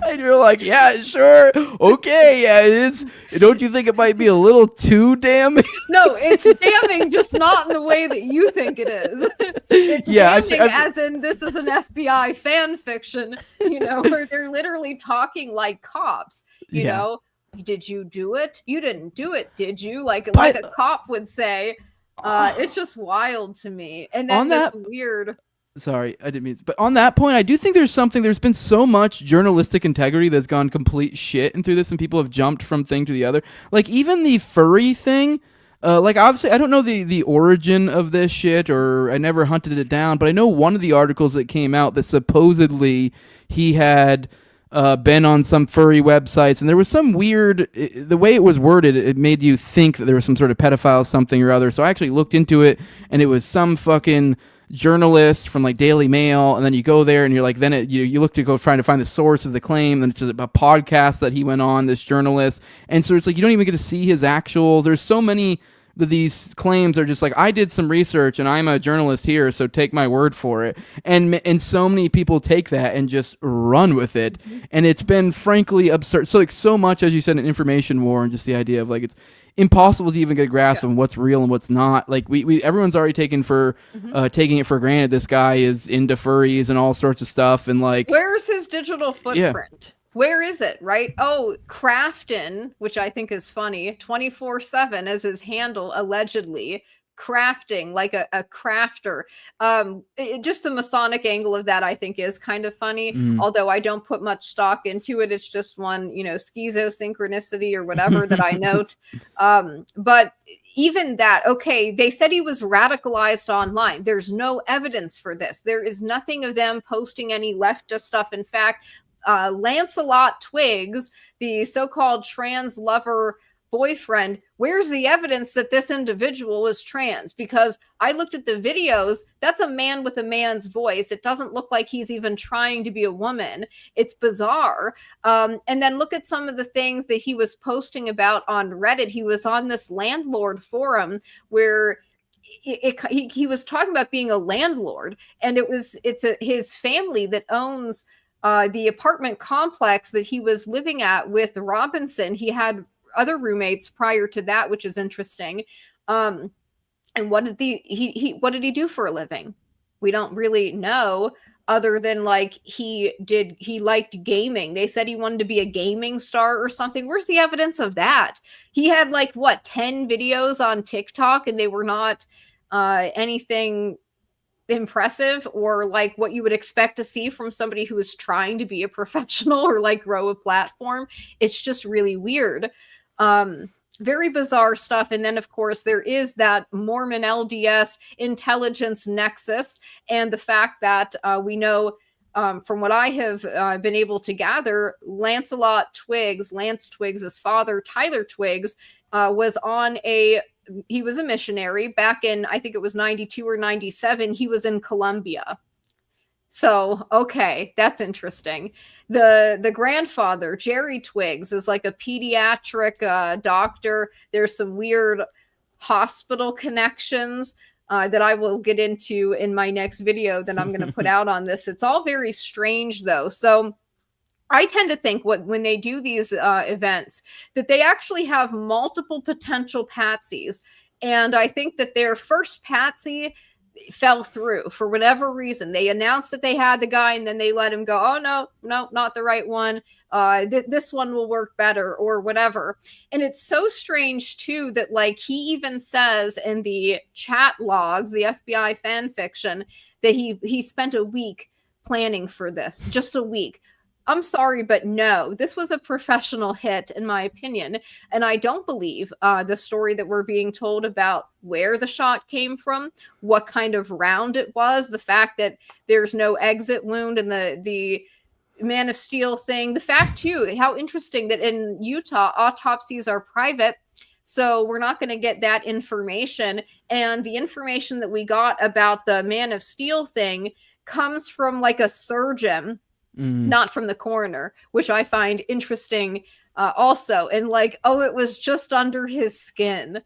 And you're like, yeah, sure. Okay, yeah, it is. Don't you think it might be a little too damning? No, it's damning, just not in the way that you think it is. It's damning as in this is an FBI fan fiction, where they're literally talking like cops, you know. Did you do it? You didn't do it, did you? Like a cop would say. It's just wild to me. And then this weird... Sorry, I didn't mean to, but on that point, I do think there's been so much journalistic integrity that's gone complete shit and through this, and people have jumped from thing to the other. Like even the furry thing, like obviously I don't know the origin of this shit, or I never hunted it down, but I know one of the articles that came out that supposedly he had been on some furry websites, and there was some weird, the way it was worded, it made you think that there was some sort of pedophile something or other. So I actually looked into it, and it was some fucking journalist from like Daily Mail, and then you go there and you're like, then you look to go trying to find the source of the claim, then it's just a podcast that he went on, this journalist, and so it's like you don't even get to see his actual. There's so many that these claims are just like, I did some research and I'm a journalist here, so take my word for it, and so many people take that and just run with it, and it's been frankly absurd. So like so much, as you said, an information war, and just the idea of like it's impossible to even get a grasp of what's real and what's not. Like we everyone's already taking it for granted. This guy is into furries and all sorts of stuff, and like, where's his digital footprint? Yeah. Where is it, right? Oh, Crafton, which I think is funny, 24/7 as his handle, allegedly. Crafting, like a crafter. Just the Masonic angle of that, I think, is kind of funny. Although I don't put much stock into it. It's just one, schizosynchronicity or whatever that I note. But even that, okay, they said he was radicalized online. There's no evidence for this. There is nothing of them posting any leftist stuff. In fact, Lancelot Twiggs, the so-called trans lover boyfriend, where's the evidence that this individual is trans? Because I looked at the videos, that's a man with a man's voice. It doesn't look like he's even trying to be a woman. It's bizarre. And then look at some of the things that he was posting about on Reddit. He was on this landlord forum where he was talking about being a landlord, and his family that owns the apartment complex that he was living at with Robinson. He had other roommates prior to that, which is interesting. And what did he do for a living? We don't really know, other than like he liked gaming. They said he wanted to be a gaming star or something. Where's the evidence of that? He had 10 videos on TikTok, and they were not anything impressive or like what you would expect to see from somebody who is trying to be a professional or like grow a platform. It's just really weird. Very bizarre stuff. And then of course there is that Mormon LDS intelligence nexus, and the fact that we know from what I have been able to gather, Lance Twiggs' father, Tyler Twiggs, was he was a missionary back in, I think it was 92 or 97. He was in Colombia. So, okay, that's interesting. The grandfather, Jerry Twiggs, is like a pediatric doctor. There's some weird hospital connections that I will get into in my next video that I'm going to put out on this. It's all very strange, though. So I tend to think when they do these events that they actually have multiple potential patsies. And I think that their first patsy fell through for whatever reason. They announced that they had the guy and then they let him go. Oh, no, not the right one. This one will work better or whatever. And it's so strange too that like he even says in the chat logs, the FBI fan fiction, that he spent a week planning for this, just a week. I'm sorry, but no, this was a professional hit, in my opinion. And I don't believe the story that we're being told about where the shot came from, what kind of round it was, the fact that there's no exit wound in the Man of Steel thing. The fact, too, how interesting that in Utah, autopsies are private. So we're not going to get that information. And the information that we got about the Man of Steel thing comes from like a surgeon, not from the coroner, which I find interesting also. And like, oh, it was just under his skin.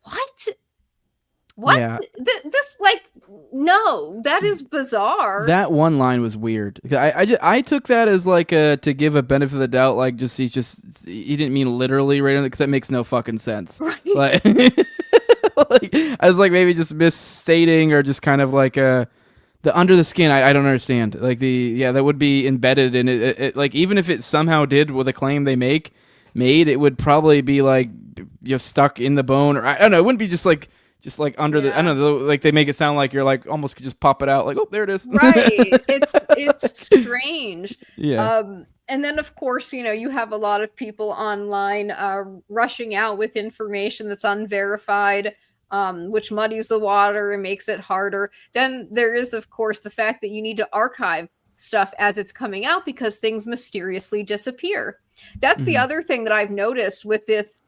What? Yeah. This like, no, that is bizarre. That one line was weird. I took that as like to give a benefit of the doubt, like he didn't mean literally right on it, because that makes no fucking sense. Right. Like, like, I was like maybe just misstating or just kind of like the under the skin, I don't understand. Like that would be embedded in it. Like even if it somehow did with a claim they made, it would probably be like stuck in the bone, or I don't know. It wouldn't be just like under the. I don't know. Like they make it sound like you're like almost could just pop it out. Like, oh, there it is. Right. It's strange. Yeah. And then of course, you have a lot of people online rushing out with information that's unverified. Which muddies the water and makes it harder. Then there is, of course, the fact that you need to archive stuff as it's coming out because things mysteriously disappear. That's the other thing that I've noticed with this,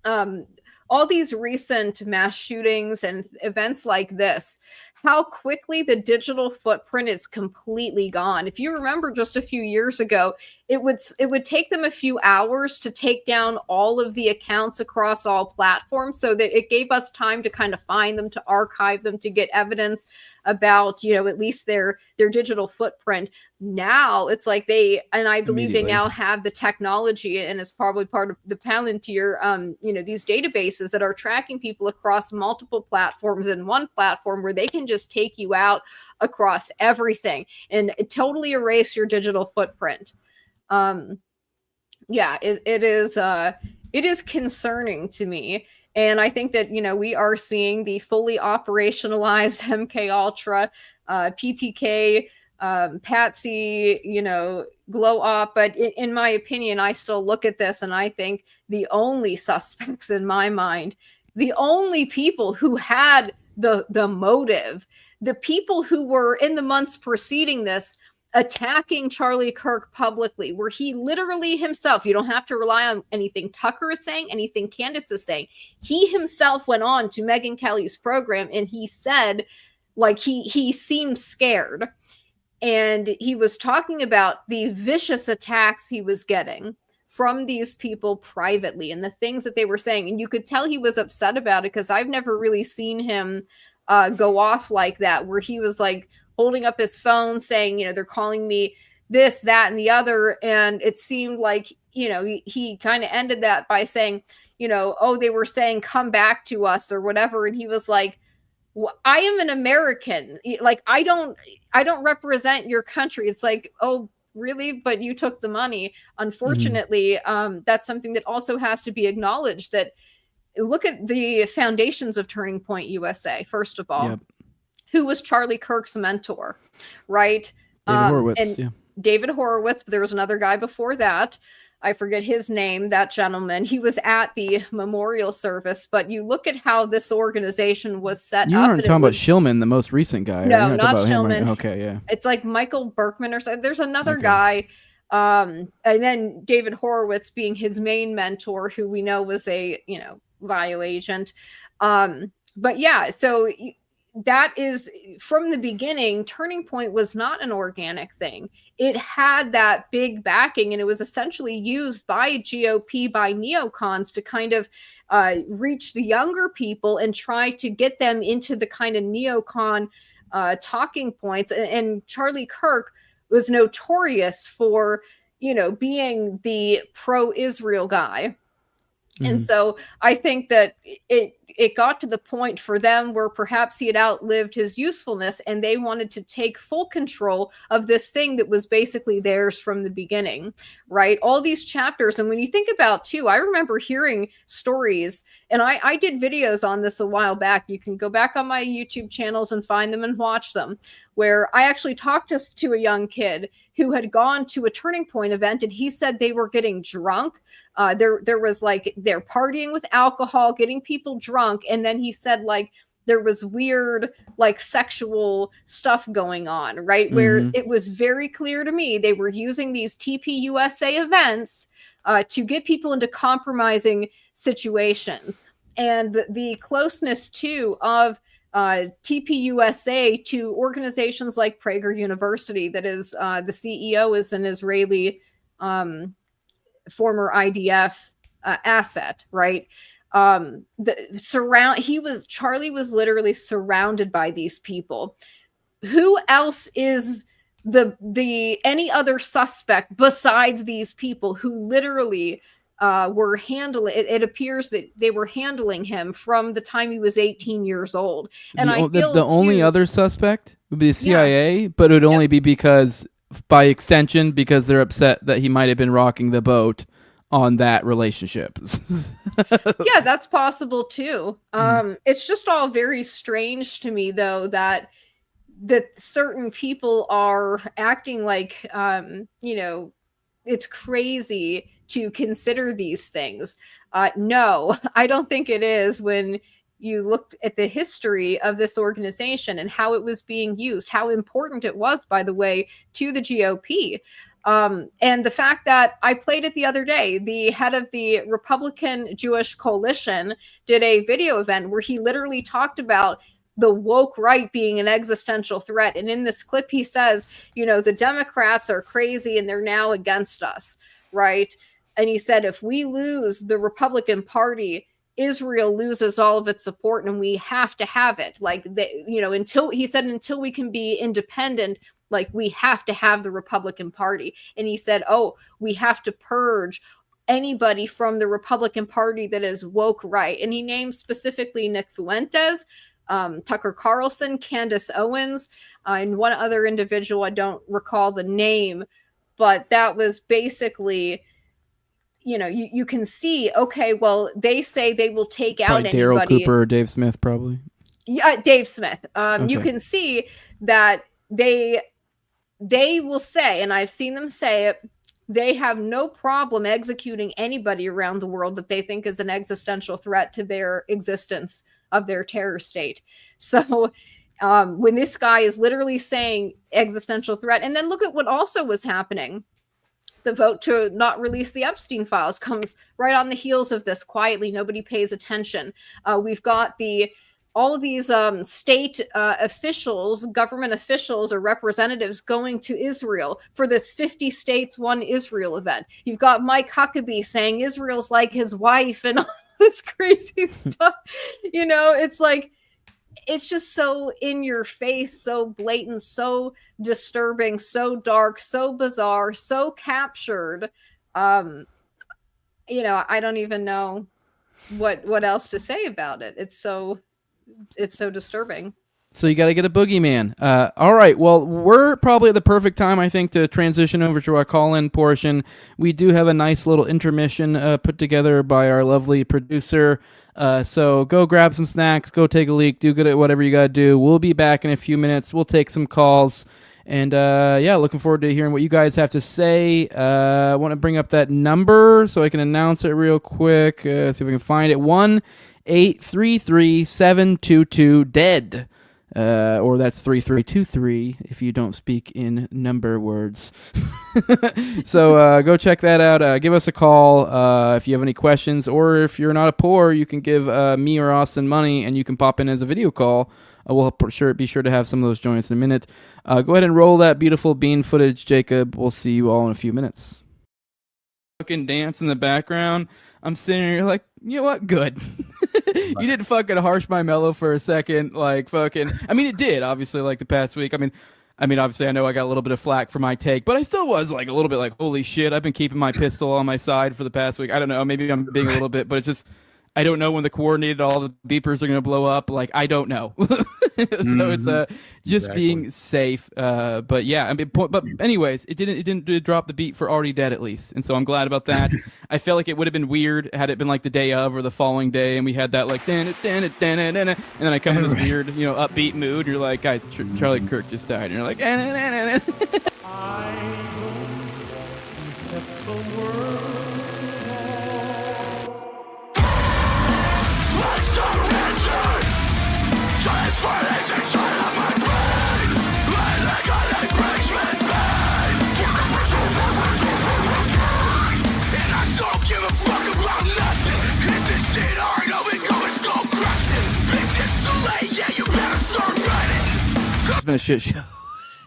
all these recent mass shootings and events like this, how quickly the digital footprint is completely gone. If you remember just a few years ago, it would take them a few hours to take down all of the accounts across all platforms, so that it gave us time to kind of find them, to archive them, to get evidence about, at least their digital footprint. Now it's like I believe they now have the technology, and it's probably part of the Palantir, these databases that are tracking people across multiple platforms in one platform where they can just take you out across everything and totally erase your digital footprint. It is concerning to me. And I think that, we are seeing the fully operationalized MK Ultra, PTK, Patsy, glow up. But in my opinion, I still look at this and I think the only suspects in my mind, the only people who had the motive, the people who were in the months preceding this attacking Charlie Kirk publicly, where he literally himself, you don't have to rely on anything Tucker is saying, anything Candace is saying. He himself went on to Megyn Kelly's program and he said, like, he seemed scared. And he was talking about the vicious attacks he was getting from these people privately and the things that they were saying. And you could tell he was upset about it, because I've never really seen him go off like that, where he was like holding up his phone saying, they're calling me this, that, and the other. And it seemed like, he kind of ended that by saying, oh, they were saying, come back to us or whatever. And he was like, well, I am an American. Like, I don't represent your country. It's like, oh, really? But you took the money. Unfortunately, that's something that also has to be acknowledged, that look at the foundations of Turning Point USA, first of all. Yep. Who was Charlie Kirk's mentor, right? David Horowitz, David Horowitz, but there was another guy before that. I forget his name, that gentleman. He was at the memorial service, but you look at how this organization was set up. You aren't talking about Shillman, the most recent guy. No, You're not talking about him, Shillman. right? Okay, yeah. It's like Michael Berkman or something. There's another guy. And then David Horowitz being his main mentor, who we know was a, Gladio agent. But yeah, so that is from the beginning, Turning Point was not an organic thing. It had that big backing, and it was essentially used by GOP, by neocons to kind of reach the younger people and try to get them into the kind of neocon talking points. And Charlie Kirk was notorious for, being the pro-Israel guy. And so I think that it got to the point for them where perhaps he had outlived his usefulness, and they wanted to take full control of this thing that was basically theirs from the beginning, right? All these chapters. And when you think about, too, I remember hearing stories, and I did videos on this a while back. You can go back on my YouTube channels and find them and watch them, where I actually talked to a young kid who had gone to a Turning Point event, and he said they were getting drunk. There was like, they're partying with alcohol, getting people drunk. And then he said, like, there was weird, like, sexual stuff going on, right? Where it was very clear to me they were using these TPUSA events to get people into compromising situations. And the closeness, too, of TPUSA to organizations like Prager University, that is, the CEO is an Israeli former IDF asset, right? Charlie was literally surrounded by these people. Who else is any other suspect besides these people who literally were handling? It appears that they were handling him from the time he was 18 years old. And I feel the only other suspect would be the CIA, but it would only be because, by extension, because they're upset that he might have been rocking the boat on that relationship. Yeah, that's possible too. It's just all very strange to me, though, that certain people are acting like, it's crazy to consider these things. No, I don't think it is, when you look at the history of this organization and how it was being used, how important it was, by the way, to the GOP. And the fact that I played it the other day, the head of the Republican Jewish Coalition did a video event where he literally talked about the woke right being an existential threat. And in this clip, he says, the Democrats are crazy and they're now against us, right? And he said, if we lose the Republican Party, Israel loses all of its support, and we have to have it. Like, until we can be independent, like, we have to have the Republican Party. And he said, we have to purge anybody from the Republican Party that is woke right. And he named specifically Nick Fuentes, Tucker Carlson, Candace Owens, and one other individual. I don't recall the name, but that was basically, you can see, okay, well, they say they will take out anybody. Daryl Cooper or Dave Smith, probably. Yeah, Dave Smith. Okay. You can see that they will say, and I've seen them say it, they have no problem executing anybody around the world that they think is an existential threat to their existence of their terror state. So when this guy is literally saying existential threat, and then look at what also was happening. The vote to not release the Epstein files comes right on the heels of this. Quietly, nobody pays attention. We've got all of these state officials, government officials or representatives going to Israel for this 50 states, one Israel event. You've got Mike Huckabee saying Israel's like his wife and all this crazy stuff. It's like, it's just so in your face, so blatant, so disturbing, so dark, so bizarre, so captured. I don't even know what else to say about it. It's so disturbing. So you got to get a boogeyman. All right. Well, we're probably at the perfect time, I think, to transition over to our call-in portion. We do have a nice little intermission put together by our lovely producer. So go grab some snacks, go take a leak, do good at whatever you got to do. We'll be back in a few minutes. We'll take some calls, And yeah, looking forward to hearing what you guys have to say. I want to bring up that number so I can announce it real quick. See if we can find it. 1-833-722-DEAD. Or that's 3323 if you don't speak in number words. So go check that out. Give us a call if you have any questions, or if you're not a poor, you can give me or Austin money and you can pop in as a video call. We'll be sure to have some of those join us in a minute. Go ahead and roll that beautiful bean footage, Jacob. We'll see you all in a few minutes. Fucking dance in the background. I'm sitting here like, you know what? Good. You didn't fucking harsh my mellow for a second. Like, fucking, I mean, it did, obviously, like the past week. I mean, obviously, I know I got a little bit of flack for my take, but I still was like a little bit like, holy shit, I've been keeping my pistol on my side for the past week. I don't know. Maybe I'm being a little bit, but it's just, I don't know when the coordinated all the beepers are going to blow up. Like, I don't know. So it's just being safe. But yeah, I mean, but anyways, it didn't drop the beat for Already Dead at least, and so I'm glad about that. I felt like it would have been weird had it been like the day of or the following day, and we had that like and then I come in this weird, upbeat mood. You're like, guys, Charlie Kirk just died, and you're like, It's been a shit show.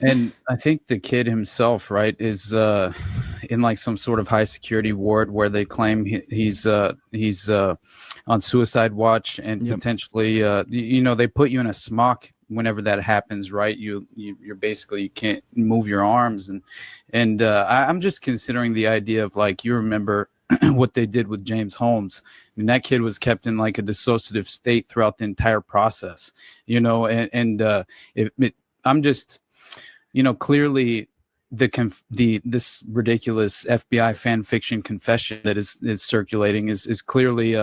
And I think the kid himself, right, is in like some sort of high security ward where they claim he's on suicide watch, and potentially, they put you in a smock whenever that happens, right? You're basically, you can't move your arms, and I'm just considering the idea of, like, you remember what they did with James Holmes. I mean, that kid was kept in like a dissociative state throughout the entire process, I'm just, clearly this ridiculous FBI fan fiction confession that is circulating is clearly,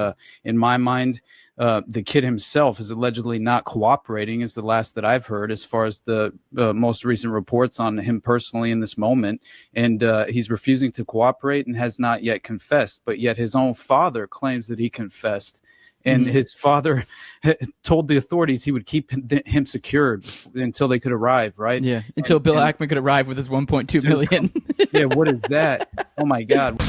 in my mind, the kid himself is allegedly not cooperating, is the last that I've heard as far as the most recent reports on him personally in this moment. And he's refusing to cooperate and has not yet confessed, but yet his own father claims that he confessed. And his father told the authorities he would keep him secured until they could arrive, right? Yeah, until Bill Ackman could arrive with his 1.2 million. Yeah, what is that? Oh, my God.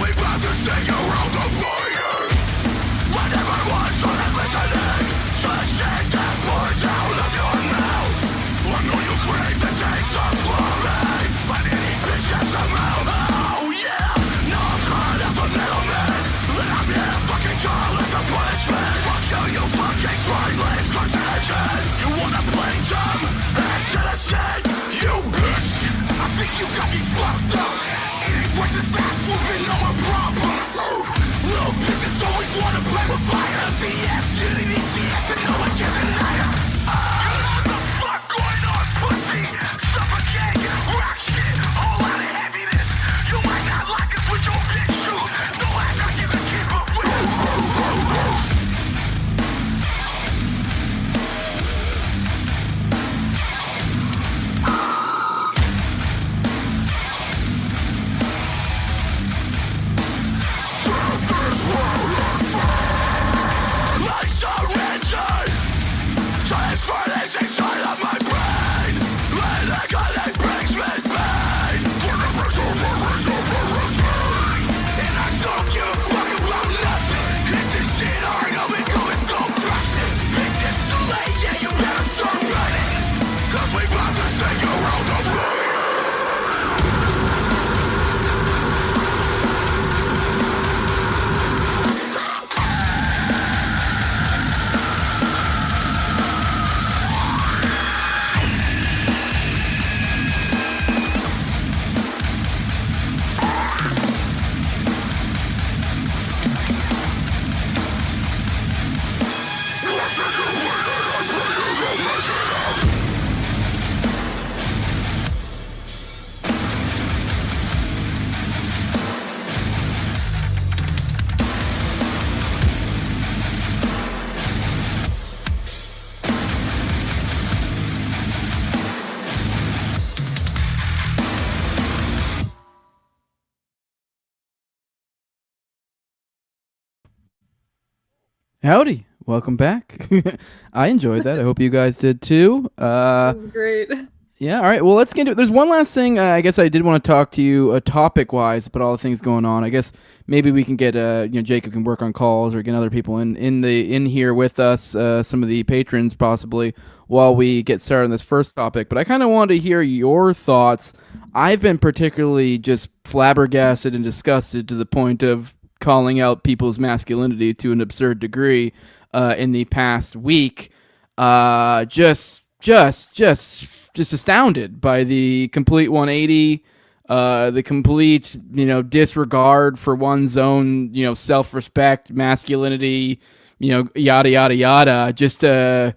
You got me fucked up. It ain't worth the fast moving, no more problems. Little bitches always wanna play with fire. TS, you need TX and no one can deny us. You know what the fuck going on, pussy? Suffocate, rock shit, whole lot of heaviness. You might not like us with your bitch shoes. Don't act like you can keep up with us. Howdy. Welcome back. I enjoyed that. I hope you guys did too. That was great. Yeah, all right. Well, let's get into it. There's one last thing I guess I did want to talk to you topic-wise, but all the things going on. I guess maybe we can get Jacob can work on calls or get other people in here with us, some of the patrons possibly, while we get started on this first topic. But I kind of wanted to hear your thoughts. I've been particularly just flabbergasted and disgusted to the point of calling out people's masculinity to an absurd degree in the past week. Just astounded by the complete 180, the complete, disregard for one's own, self-respect, masculinity, yada, yada, yada. Just, where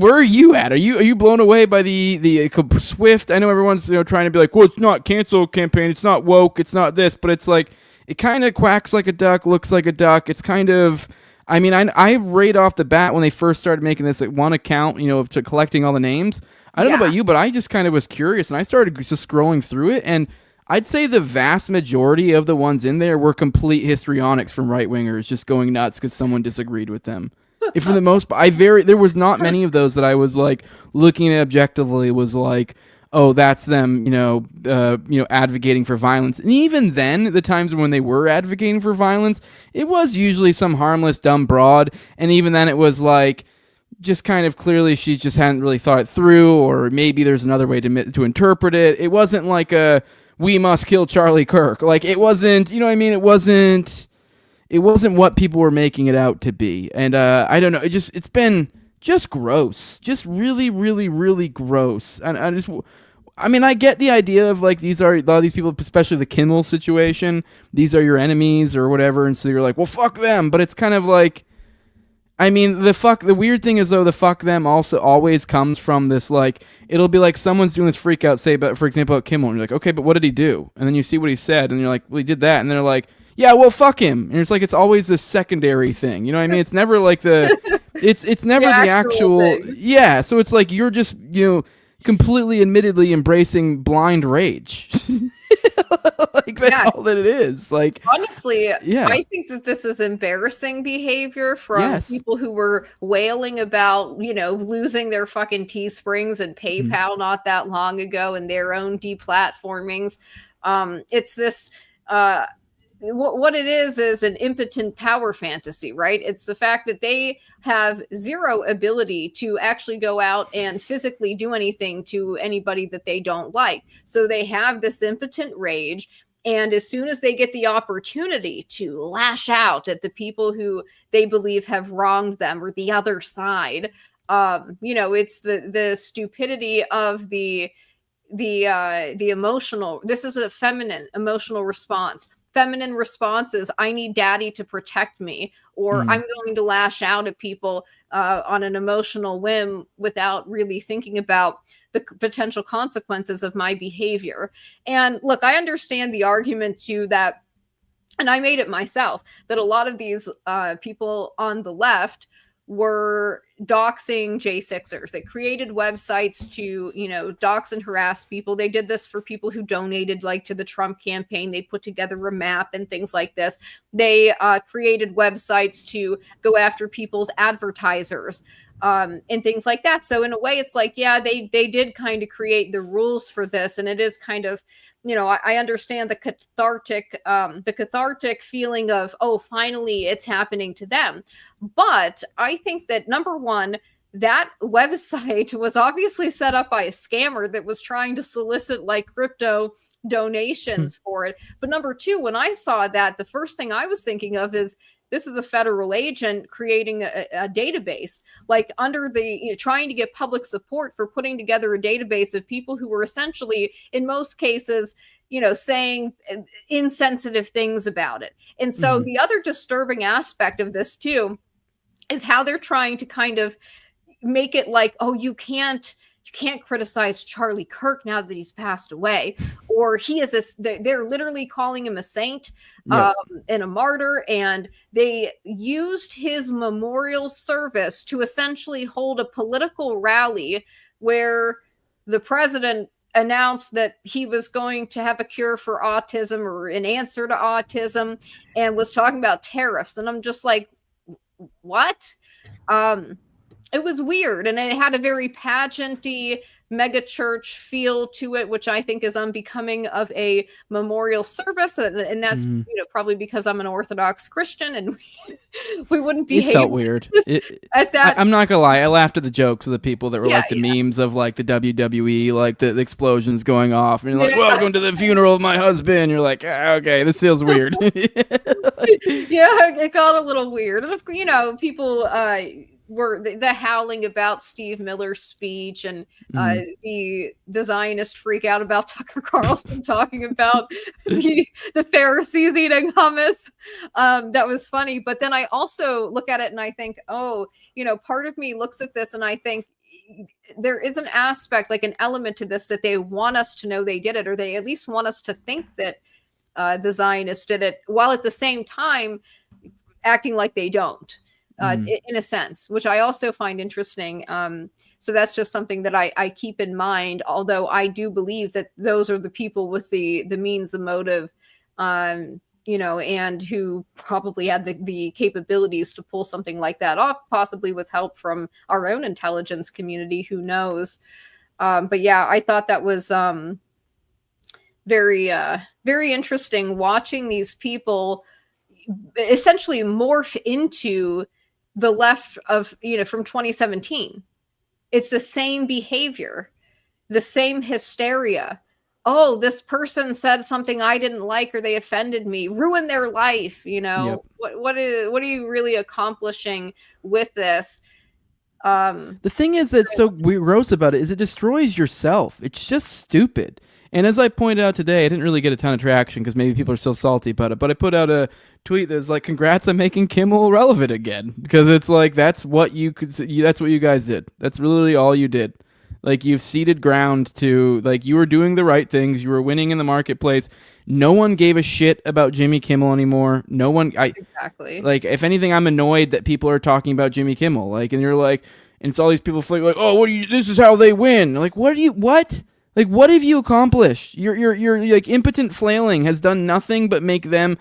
are you at? Are you blown away by the swift? I know everyone's, trying to be like, well, it's not cancel campaign. It's not woke. It's not this, but it's like, it kind of quacks like a duck, looks like a duck. It's kind of, I right off the bat when they first started making this one account, to collecting all the names. I don't know about you, but I just kind of was curious, and I started just scrolling through it, and I'd say the vast majority of the ones in there were complete histrionics from right-wingers just going nuts because someone disagreed with them. And for the most part, there was not many of those that I was like looking at objectively was like, oh, that's them, advocating for violence. And even then, the times when they were advocating for violence, it was usually some harmless, dumb broad. And even then, it was like, just kind of clearly she just hadn't really thought it through, or maybe there's another way to interpret it. It wasn't like we must kill Charlie Kirk. Like, it wasn't, It wasn't what people were making it out to be. And I don't know. It's been just gross. Just really, really, really gross. And I get the idea of like, a lot of these people, especially the Kimmel situation, these are your enemies or whatever. And so you're like, well, fuck them. But it's kind of like, the weird thing is though, the fuck them also always comes from this, like, it'll be like someone's doing this freak out, say, but for example, at Kimmel, and you're like, okay, but what did he do? And then you see what he said, and you're like, well, he did that. And they're like, yeah, well, fuck him. And it's like, it's always this secondary thing. You know what I mean? It's never like it's never the actual yeah. So it's like, you're just, completely admittedly embracing blind rage. Like, that's all that it is. Like, honestly, I think that this is embarrassing behavior from people who were wailing about, losing their fucking Teesprings and PayPal not that long ago and their own deplatformings. It's this, what it is an impotent power fantasy, right? It's the fact that they have zero ability to actually go out and physically do anything to anybody that they don't like. So they have this impotent rage. And as soon as they get the opportunity to lash out at the people who they believe have wronged them or the other side, it's the stupidity of the emotional. This is a feminine emotional response. Feminine response is, I need daddy to protect me, or I'm going to lash out at people on an emotional whim without really thinking about the potential consequences of my behavior. And look, I understand the argument too that, and I made it myself, that a lot of these people on the left were doxing J6ers. They created websites to, dox and harass people. They did this for people who donated, like, to the Trump campaign. They put together a map and things like this. They created websites to go after people's advertisers and things like that. So in a way, it's like, yeah, they did kind of create the rules for this, and it is kind of, I understand the cathartic feeling of, oh, finally it's happening to them. But I think that, number one, that website was obviously set up by a scammer that was trying to solicit like crypto donations for it. But number two, when I saw that, the first thing I was thinking of is, this is a federal agent creating a database, like under the, trying to get public support for putting together a database of people who were essentially, in most cases, saying insensitive things about it. And so the other disturbing aspect of this too is how they're trying to kind of make it like, oh, you can't criticize Charlie Kirk now that he's passed away, or he is they're literally calling him a saint and a martyr. And they used his memorial service to essentially hold a political rally where the president announced that he was going to have a cure for autism or an answer to autism, and was talking about tariffs. And I'm just like, what? It was weird, and it had a very pageanty mega church feel to it, which I think is unbecoming of a memorial service, and that's probably because I'm an Orthodox Christian, and we wouldn't behave. It felt weird. At that. I'm not gonna lie, I laughed at the jokes of the people that were like the memes of like the WWE, like the explosions going off, and you're like, welcome to the funeral of my husband. You're like, okay, this feels weird. It got a little weird, and people were the howling about Steve Miller's speech, and the Zionist freak out about Tucker Carlson talking about the Pharisees eating hummus. That was funny. But then I also look at it and I think, part of me looks at this and I think there is an aspect, like an element to this, that they want us to know they did it, or they at least want us to think that the Zionists did it, while at the same time acting like they don't. In a sense, which I also find interesting. So that's just something that I keep in mind, although I do believe that those are the people with the means, the motive, and who probably had the capabilities to pull something like that off, possibly with help from our own intelligence community, who knows. But yeah, I thought that was very, very interesting, watching these people essentially morph into the left of, from 2017. It's the same behavior, the same hysteria. Oh, this person said something I didn't like, or they offended me, ruin their life. Yep. What are you really accomplishing with this? The thing is that's so gross about it is it destroys yourself. It's just stupid. And as I pointed out today, I didn't really get a ton of traction because maybe people are still salty about it. But I put out a tweet that was like, "Congrats on making Kimmel relevant again," because it's like that's what you guys did. That's literally all you did. Like, you've ceded ground to, like, you were doing the right things. You were winning in the marketplace. No one gave a shit about Jimmy Kimmel anymore. No one. Exactly. Like, if anything, I'm annoyed that people are talking about Jimmy Kimmel. Like, and you're like, and it's all these people like, oh, this is how they win. Like, what? Like, what have you accomplished? Your like impotent flailing has done nothing but make them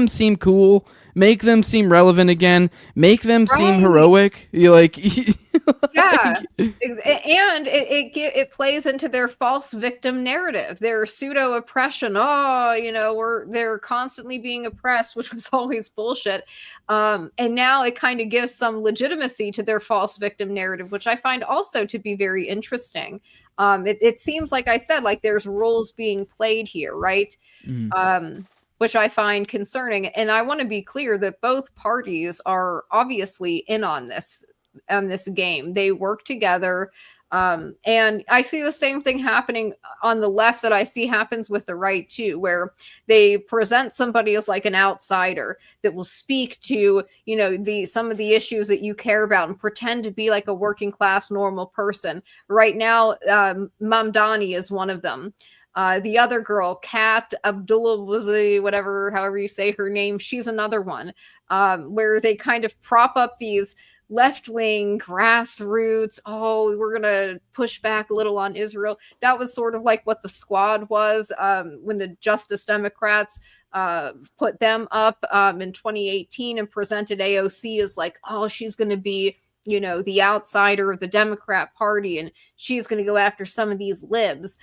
seem cool, make them seem relevant again, make them seem heroic. You like, yeah, and it plays into their false victim narrative, their pseudo oppression. They're constantly being oppressed, which was always bullshit. And now it kind of gives some legitimacy to their false victim narrative, which I find also to be very interesting. It seems, like I said, like there's roles being played here, right? Which I find concerning. And I want to be clear that both parties are obviously in on this game. They work together. And I see the same thing happening on the left that I see happens with the right too, where they present somebody as like an outsider that will speak to, some of the issues that you care about and pretend to be like a working class normal person. Right now, Mamdani is one of them. The other girl, Kat Abdullah, however you say her name, she's another one, where they kind of prop up these left-wing grassroots. Oh, we're going to push back a little on Israel. That was sort of like what the Squad was when the Justice Democrats put them up in 2018 and presented AOC as like, oh, she's going to be, the outsider of the Democrat Party, and she's going to go after some of these libs.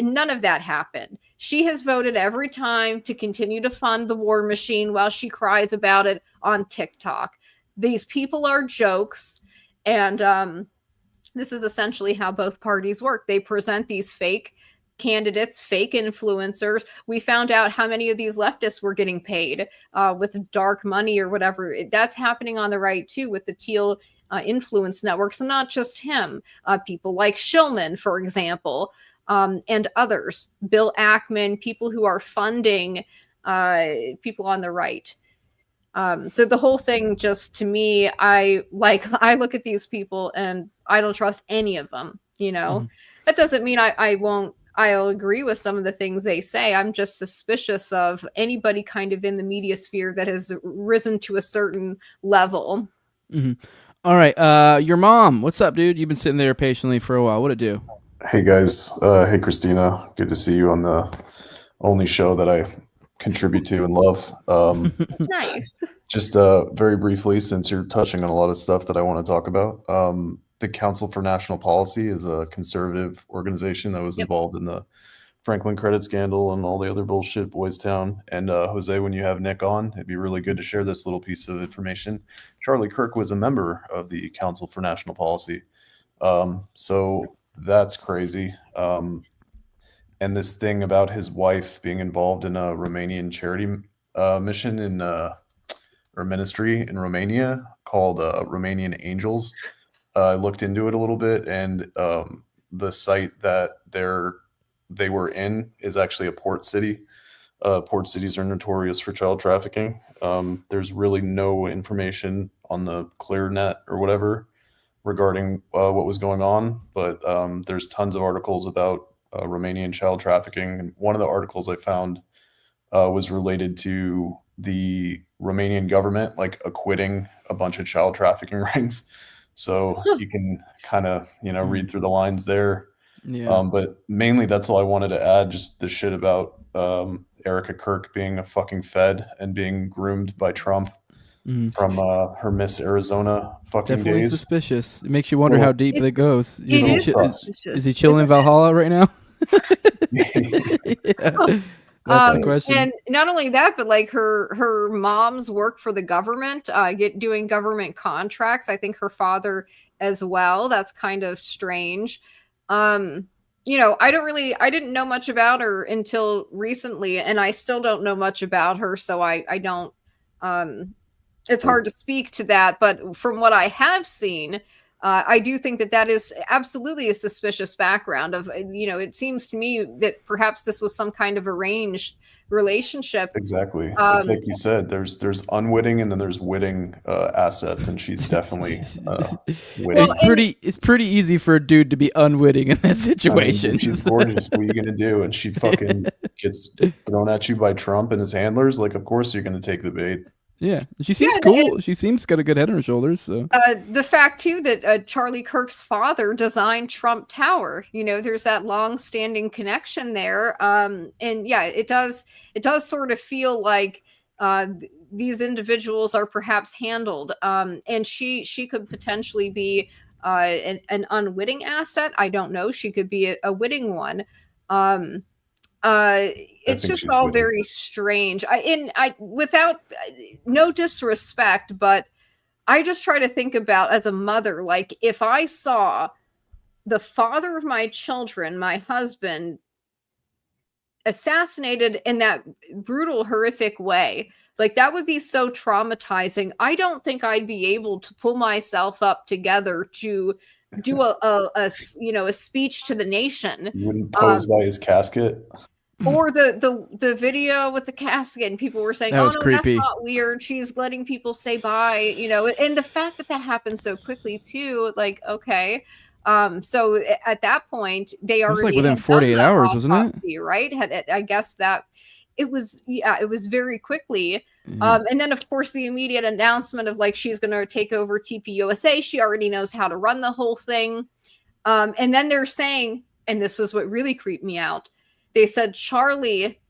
None of that happened. She has voted every time to continue to fund the war machine while she cries about it on TikTok. These people are jokes, and this is essentially how both parties work. They present these fake candidates, fake influencers. We found out how many of these leftists were getting paid with dark money or whatever. That's happening on the right too, with the Teal influence networks, and not just him. People like Shulman, for example, and others. Bill Ackman, people who are funding people on the right. So the whole thing, just to me, I look at these people and I don't trust any of them. That doesn't mean I'll agree with some of the things they say. I'm just suspicious of anybody kind of in the media sphere that has risen to a certain level. Mm-hmm. All right. Your mom, what's up, dude? You've been sitting there patiently for a while. What'd it do? Hey guys. Hey Christina. Good to see you on the only show that I contribute to and love. Nice. Just very briefly, since you're touching on a lot of stuff that I want to talk about, the Council for National Policy is a conservative organization that was involved in the Franklin credit scandal and all the other bullshit, Boys Town. And Jose, when you have Nick on, it'd be really good to share this little piece of information. Charlie Kirk was a member of the Council for National Policy. So that's crazy. And this thing about his wife being involved in a Romanian charity mission in or ministry in Romania called Romanian Angels. I looked into it a little bit, and the site that they were in is actually a port city. Port cities are notorious for child trafficking. There's really no information on the ClearNet or whatever regarding what was going on, but there's tons of articles about Romanian child trafficking. And one of the articles I found was related to the Romanian government like acquitting a bunch of child trafficking rings. So you can kind of, read through the lines there. Yeah. But mainly that's all I wanted to add, just the shit about Erica Kirk being a fucking fed and being groomed by Trump from her Miss Arizona fucking Definitely days. suspicious. It makes you wonder how deep that goes. Is he chilling in Isn't Valhalla right now? Yeah. That's the question. And not only that, but like her mom's work for the government, doing government contracts. I think her father as well. That's kind of strange. I didn't know much about her until recently, and I still don't know much about her, so I don't it's hard to speak to that, but from what I have seen, I do think that is absolutely a suspicious background of, it seems to me that perhaps this was some kind of arranged relationship. Exactly. It's like you said, there's unwitting and then there's witting assets, and she's definitely witting. Well, it's pretty easy for a dude to be unwitting in that situation. I mean, she's gorgeous. What are you going to do? And she fucking gets thrown at you by Trump and his handlers. Like, of course you're going to take the bait. Yeah, she seems cool. She seems got a good head on her shoulders. So the fact too that Charlie Kirk's father designed Trump Tower, there's that long-standing connection there. And yeah, it does sort of feel like these individuals are perhaps handled. And she could potentially be an unwitting asset. I don't know. She could be a witting one. It's just all very strange. Without no disrespect, but I just try to think about as a mother, like if I saw the father of my children, my husband, assassinated in that brutal, horrific way, like that would be so traumatizing. I don't think I'd be able to pull myself up together to do a speech to the nation. You wouldn't pose by his casket. Or the video with the casket, and people were saying, that was creepy. That's not weird. She's letting people say bye, and the fact that happened so quickly too, like, okay. So at that point, they already was like within 48 hours, wasn't it? Right? I guess that it was very quickly. And then of course the immediate announcement of like, she's going to take over TPUSA. She already knows how to run the whole thing. And then they're saying, and this is what really creeped me out. They said Charlie,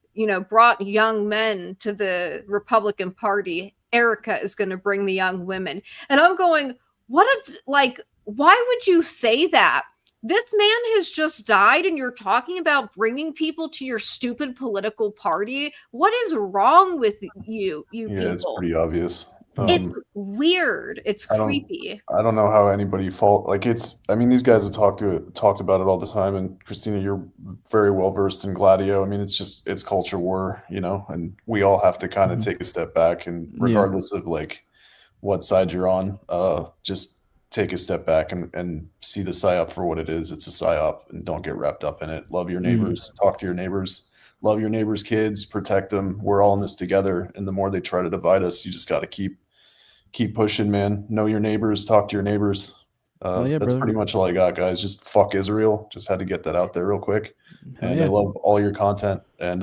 brought young men to the Republican Party. Erica is going to bring the young women. And I'm going, why would you say that? This man has just died and you're talking about bringing people to your stupid political party. What is wrong with you people? Yeah, it's pretty obvious. It's weird. It's creepy. I don't know how anybody these guys have talked about it all the time. And Christina, you're very well versed in Gladio. I mean, it's culture war, and we all have to kind of take a step back, and regardless of like what side you're on, just take a step back and see the psyop for what it is. It's a psyop, and don't get wrapped up in it. Love your neighbors, talk to your neighbors, love your neighbors' kids, protect them. We're all in this together. And the more they try to divide us, you just got to keep pushing, man. Know your neighbors, talk to your neighbors. That's pretty much all I got, guys. Just fuck Israel. Just had to get that out there real quick. And I love all your content. And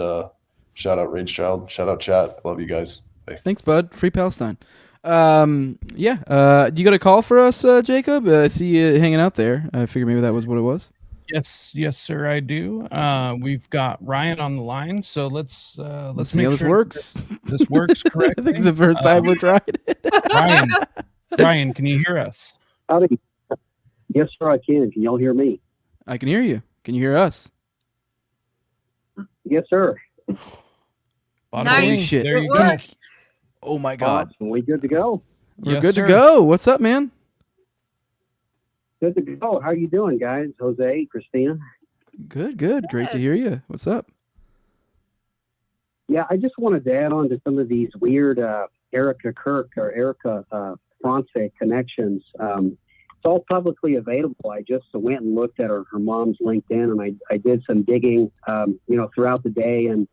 shout out Rage Child. Shout out chat. I love you guys. Bye. Thanks, bud. Free Palestine. Do you got a call for us, Jacob? I see you hanging out there. I figured maybe that was what it was. Yes, sir, I do. We've got Ryan on the line, so let's see make how this sure works. This works correctly. I think it's the first time we're trying it. Ryan, can you hear us? Howdy. Yes, sir, I can. Can y'all hear me? I can hear you. Can you hear us? Yes, sir. Nice. Shit. There you go. Oh my God. Awesome. We good to go? We're good to go. What's up, man? Good to go. How you doing, guys? Jose, Christina? Good. Great to hear you. What's up? Yeah, I just wanted to add on to some of these weird Erica Kirk or Erica France connections. It's all publicly available. I just went and looked at her mom's LinkedIn, and I did some digging, throughout the day, and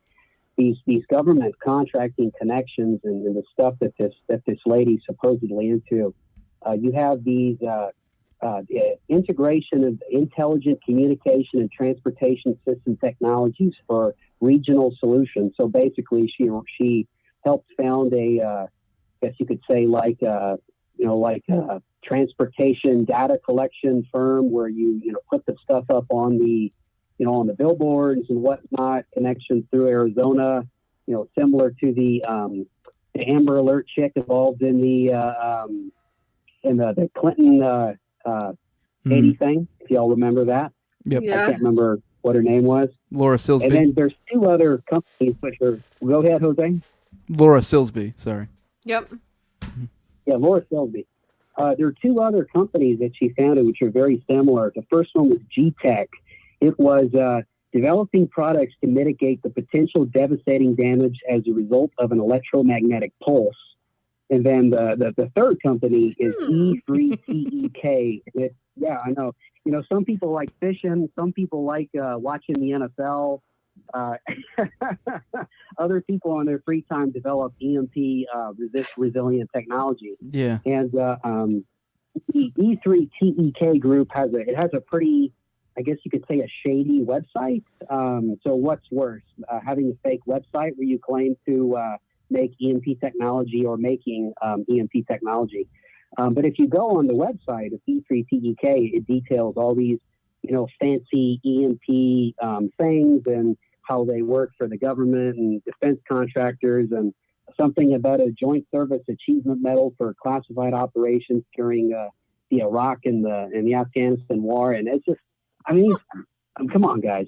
these government contracting connections and the stuff that this lady's supposedly into. You have these integration of intelligent communication and transportation system technologies for regional solutions. So basically, she helped found a, I guess you could say like a transportation data collection firm where you put the stuff up on the on the billboards and whatnot. Connections through Arizona, similar to the Amber Alert chick involved in the Clinton Haiti thing. If y'all remember that. Yep. I can't remember what her name was. Laura Silsby. And then there's two other companies which are. Go ahead, Jose. Laura Silsby. Sorry. Yep. Yeah, Laura Silsby. There are two other companies that she founded which are very similar. The first one was G-Tech. It was developing products to mitigate the potential devastating damage as a result of an electromagnetic pulse. And then the third company is E3TEK. Yeah, I know. Some people like fishing. Some people like watching the NFL. Other people on their free time develop EMP resilient technology. Yeah. And the E3TEK group has a pretty, I guess you could say, a shady website. So what's worse, having a fake website where you claim to make EMP technology or making EMP technology? But if you go on the website of E3TEK, it details all these, fancy EMP things and how they work for the government and defense contractors, and something about a Joint Service Achievement Medal for classified operations during the Iraq and the Afghanistan war. And it's just, come on, guys.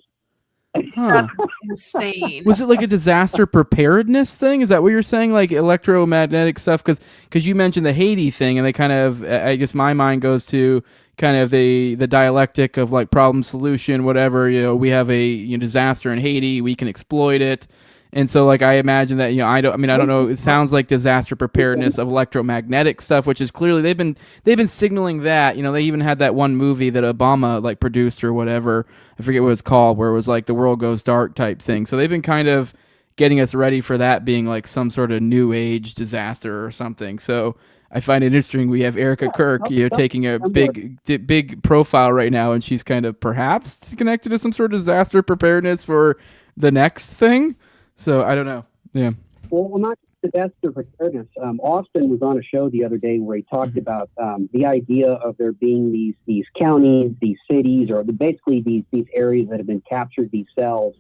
Huh. Insane. Was it like a disaster preparedness thing? Is that what you're saying? Like electromagnetic stuff? Because you mentioned the Haiti thing, and they kind of, I guess my mind goes to kind of the dialectic of like problem solution, whatever. We have a disaster in Haiti, we can exploit it. And so, like, I imagine that, I don't know. It sounds like disaster preparedness of electromagnetic stuff, which is clearly they've been signaling that. They even had that one movie that Obama like produced or whatever. I forget what it's called, where it was like the world goes dark type thing. So they've been kind of getting us ready for that being like some sort of new age disaster or something. So I find it interesting. We have Erica Kirk, taking a big profile right now, and she's kind of perhaps connected to some sort of disaster preparedness for the next thing. So I don't know. Yeah. Well, not disaster preparedness. Austin was on a show the other day where he talked about the idea of there being these counties, these cities, or basically these areas that have been captured, these cells.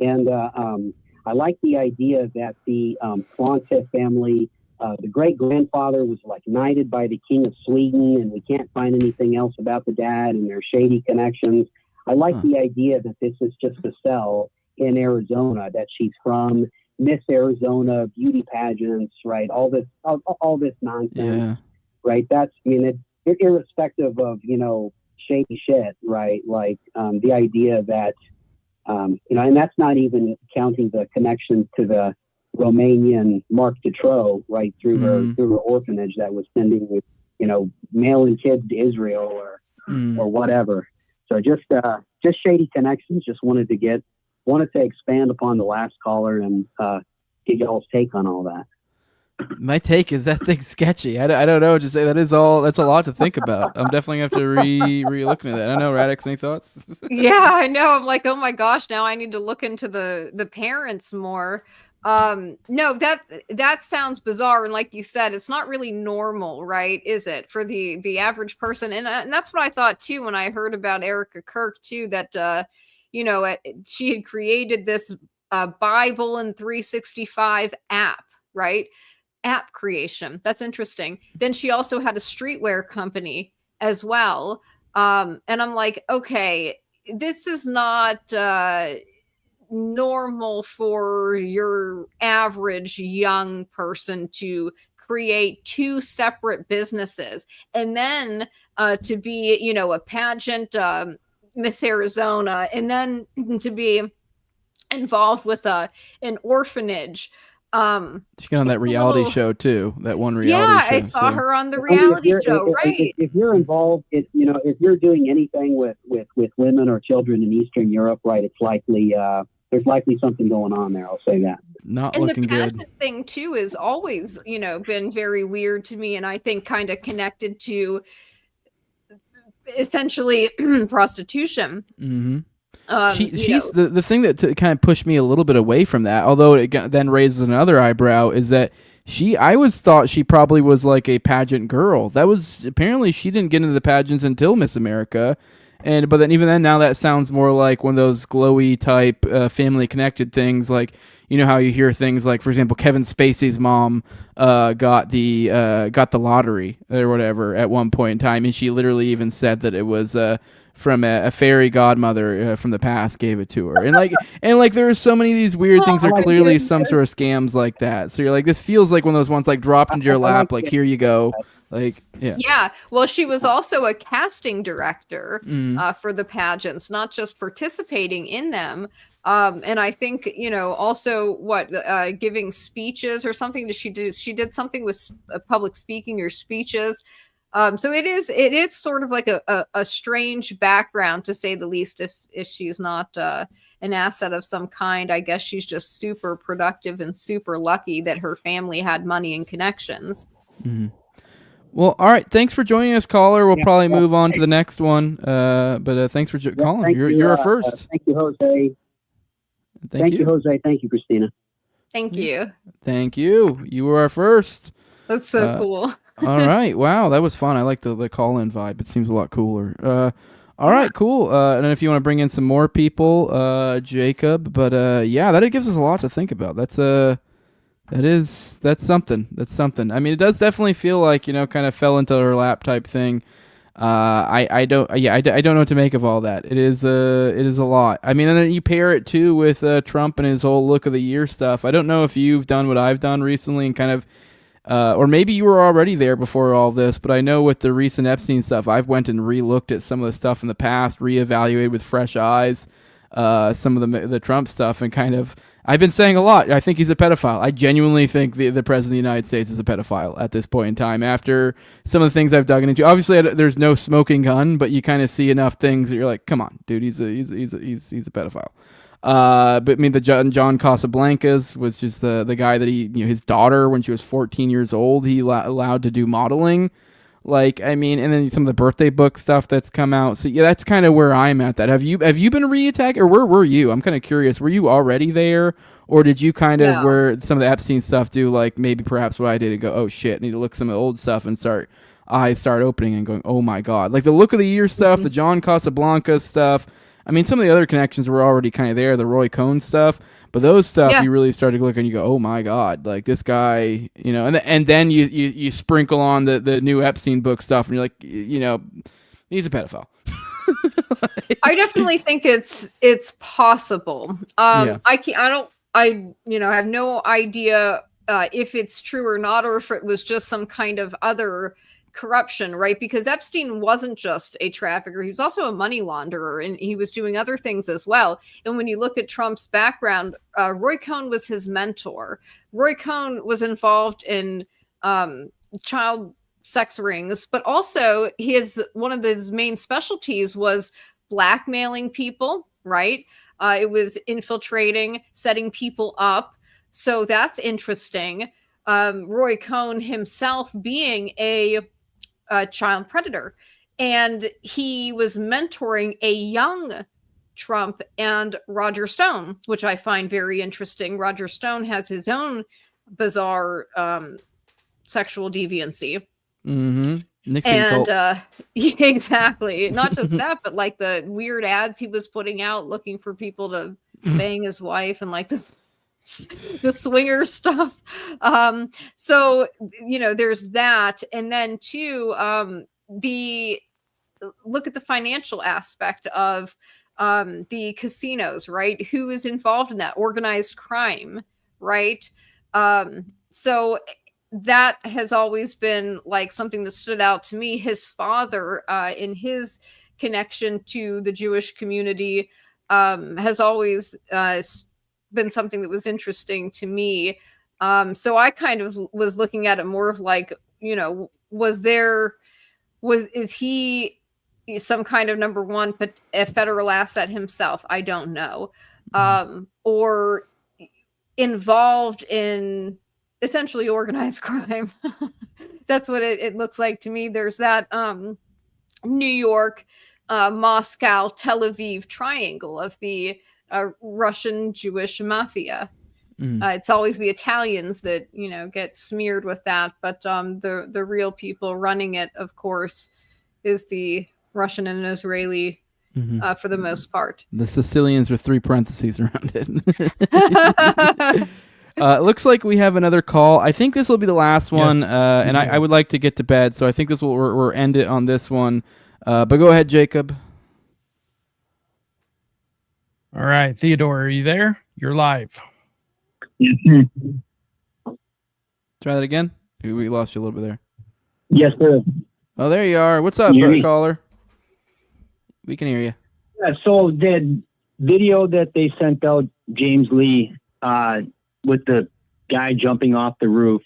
And I like the idea that the Frances family, the great grandfather was like knighted by the King of Sweden, and we can't find anything else about the dad and their shady connections. I like the idea that this is just a cell in Arizona, that she's from Miss Arizona, beauty pageants, right? All this nonsense, yeah. Right? That's, irrespective of, shady shit, right? Like the idea that, and that's not even counting the connection to the Romanian Mark Dutroux, right? Through her orphanage that was sending, mailing kids to Israel or whatever. So just shady connections. Just wanted to expand upon the last caller and get y'all's take on all that. My take is that thing's sketchy. I don't know. Just say that's a lot to think about. I'm definitely going to have to re-looking at that. I don't know, Radix, any thoughts? Yeah, I know. I'm like, oh my gosh, now I need to look into the parents more. No, that sounds bizarre, and like you said, it's not really normal, right? Is it for the average person? And that's what I thought too when I heard about Erica Kirk too. That she had created this Bible in 365 app, right? App creation. That's interesting. Then she also had a streetwear company as well. And I'm like, okay, this is not normal for your average young person to create two separate businesses and then to be, a pageant Miss Arizona, and then to be involved with an orphanage. She got on that reality show too. That one reality show. Yeah, I saw her on the reality show, right? If you're involved, if you're doing anything with women or children in Eastern Europe, right, it's likely there's likely something going on there. I'll say that. Not and looking the good. pageant thing too is always, been very weird to me, and I think kind of connected to essentially prostitution. Mm-hmm. She's the thing that kind of pushed me a little bit away from that, although it then raises another eyebrow, is that I always thought she probably was like a pageant girl. That was apparently she didn't get into the pageants until Miss America, but then even then now that sounds more like one of those glowy type family connected things, like how you hear things like, for example, Kevin Spacey's mom got the lottery or whatever at one point in time, and she literally even said that it was from a fairy godmother from the past gave it to her, and there are so many of these weird things that are clearly some sort of scams like that. So you're like, this feels like one of those ones like dropped into your lap, like here you go, like yeah. Yeah, well, she was also a casting director for the pageants, not just participating in them. And I think also giving speeches or something. She did something with public speaking or speeches. So it is sort of like a strange background, to say the least. If she's not an asset of some kind, I guess she's just super productive and super lucky that her family had money and connections. Mm-hmm. Well, all right. Thanks for joining us, caller. We'll probably move on to the next one. But thanks for calling. You're our first. Thank you, Jose. Thank you, Jose. Thank you, Christina. Thank you. Thank you. You were our first. That's so cool. All right. Wow, that was fun. I like the call-in vibe. It seems a lot cooler. All right, cool. And then if you want to bring in some more people, Jacob. But that gives us a lot to think about. That's something. That's something. I mean, it does definitely feel like kind of fell into her lap type thing. I don't know what to make of all that. It is a lot. I mean, and then you pair it too with Trump and his whole look of the year stuff. I don't know if you've done what I've done recently and kind of. Or maybe you were already there before all this, but I know with the recent Epstein stuff, I've went and re-looked at some of the stuff in the past, reevaluated with fresh eyes, some of the Trump stuff, and kind of, I've been saying a lot. I think he's a pedophile. I genuinely think the President of the United States is a pedophile at this point in time, after some of the things I've dug into. Obviously, there's no smoking gun, but you kind of see enough things that you're like, come on, dude, he's a pedophile. But I mean, the John Casablancas was just the guy that his daughter, when she was 14 years old, he allowed to do modeling. Like, I mean, and then some of the birthday book stuff that's come out. So yeah, that's kind of where I'm at. That have you been re-attacked, or where were you? I'm kind of curious. Were you already there, or did you kind of where some of the Epstein stuff do like maybe perhaps what I did and go, oh shit, I need to look some of the old stuff and eyes start opening and going, oh my god, like the look of the year stuff, the John Casablanca stuff. I mean, some of the other connections were already kind of there, the Roy Cohn stuff, but those stuff you really start to look and you go, oh my god, like this guy, and then you sprinkle on the new Epstein book stuff, and you're like, he's a pedophile. I definitely think it's possible. I have no idea if it's true or not, or if it was just some kind of other corruption, right? Because Epstein wasn't just a trafficker, he was also a money launderer, and he was doing other things as well. And when you look at Trump's background, Roy Cohn was his mentor. Roy Cohn was involved in child sex rings, but also one of his main specialties was blackmailing people, right? It was infiltrating, setting people up. So that's interesting. Roy Cohn himself being a child predator, and he was mentoring a young Trump and Roger Stone, which I find very interesting. Roger Stone has his own bizarre sexual deviancy. Mm-hmm. Nixon And cult. exactly, not just that, but like the weird ads he was putting out looking for people to bang his wife and like this the swinger stuff. So there's that, and then too, look at the financial aspect of the casinos, right? Who is involved in that? Organized crime, right? So that has always been like something that stood out to me. His father, in his connection to the Jewish community, has always been something that was interesting to me. So I kind of was looking at it more of like, is he some kind of number one, but a federal asset himself? I don't know. Or involved in essentially organized crime. That's what it looks like to me. There's that New York, Moscow, Tel Aviv triangle of the Russian Jewish mafia. It's always the Italians that get smeared with that, but the real people running it, of course, is the Russian and Israeli for the most part. The Sicilians with 3 parentheses around it. Looks like we have another call. I think this will be the last one, and I would like to get to bed, so I think this will we'll end it on this one. But go ahead, Jacob. All right, Theodore, are you there? You're live. Try that again. We lost you a little bit there. Yes, sir. Oh, there you are. What's up, caller? We can hear you. Yeah, so the video that they sent out, James Lee, with the guy jumping off the roof,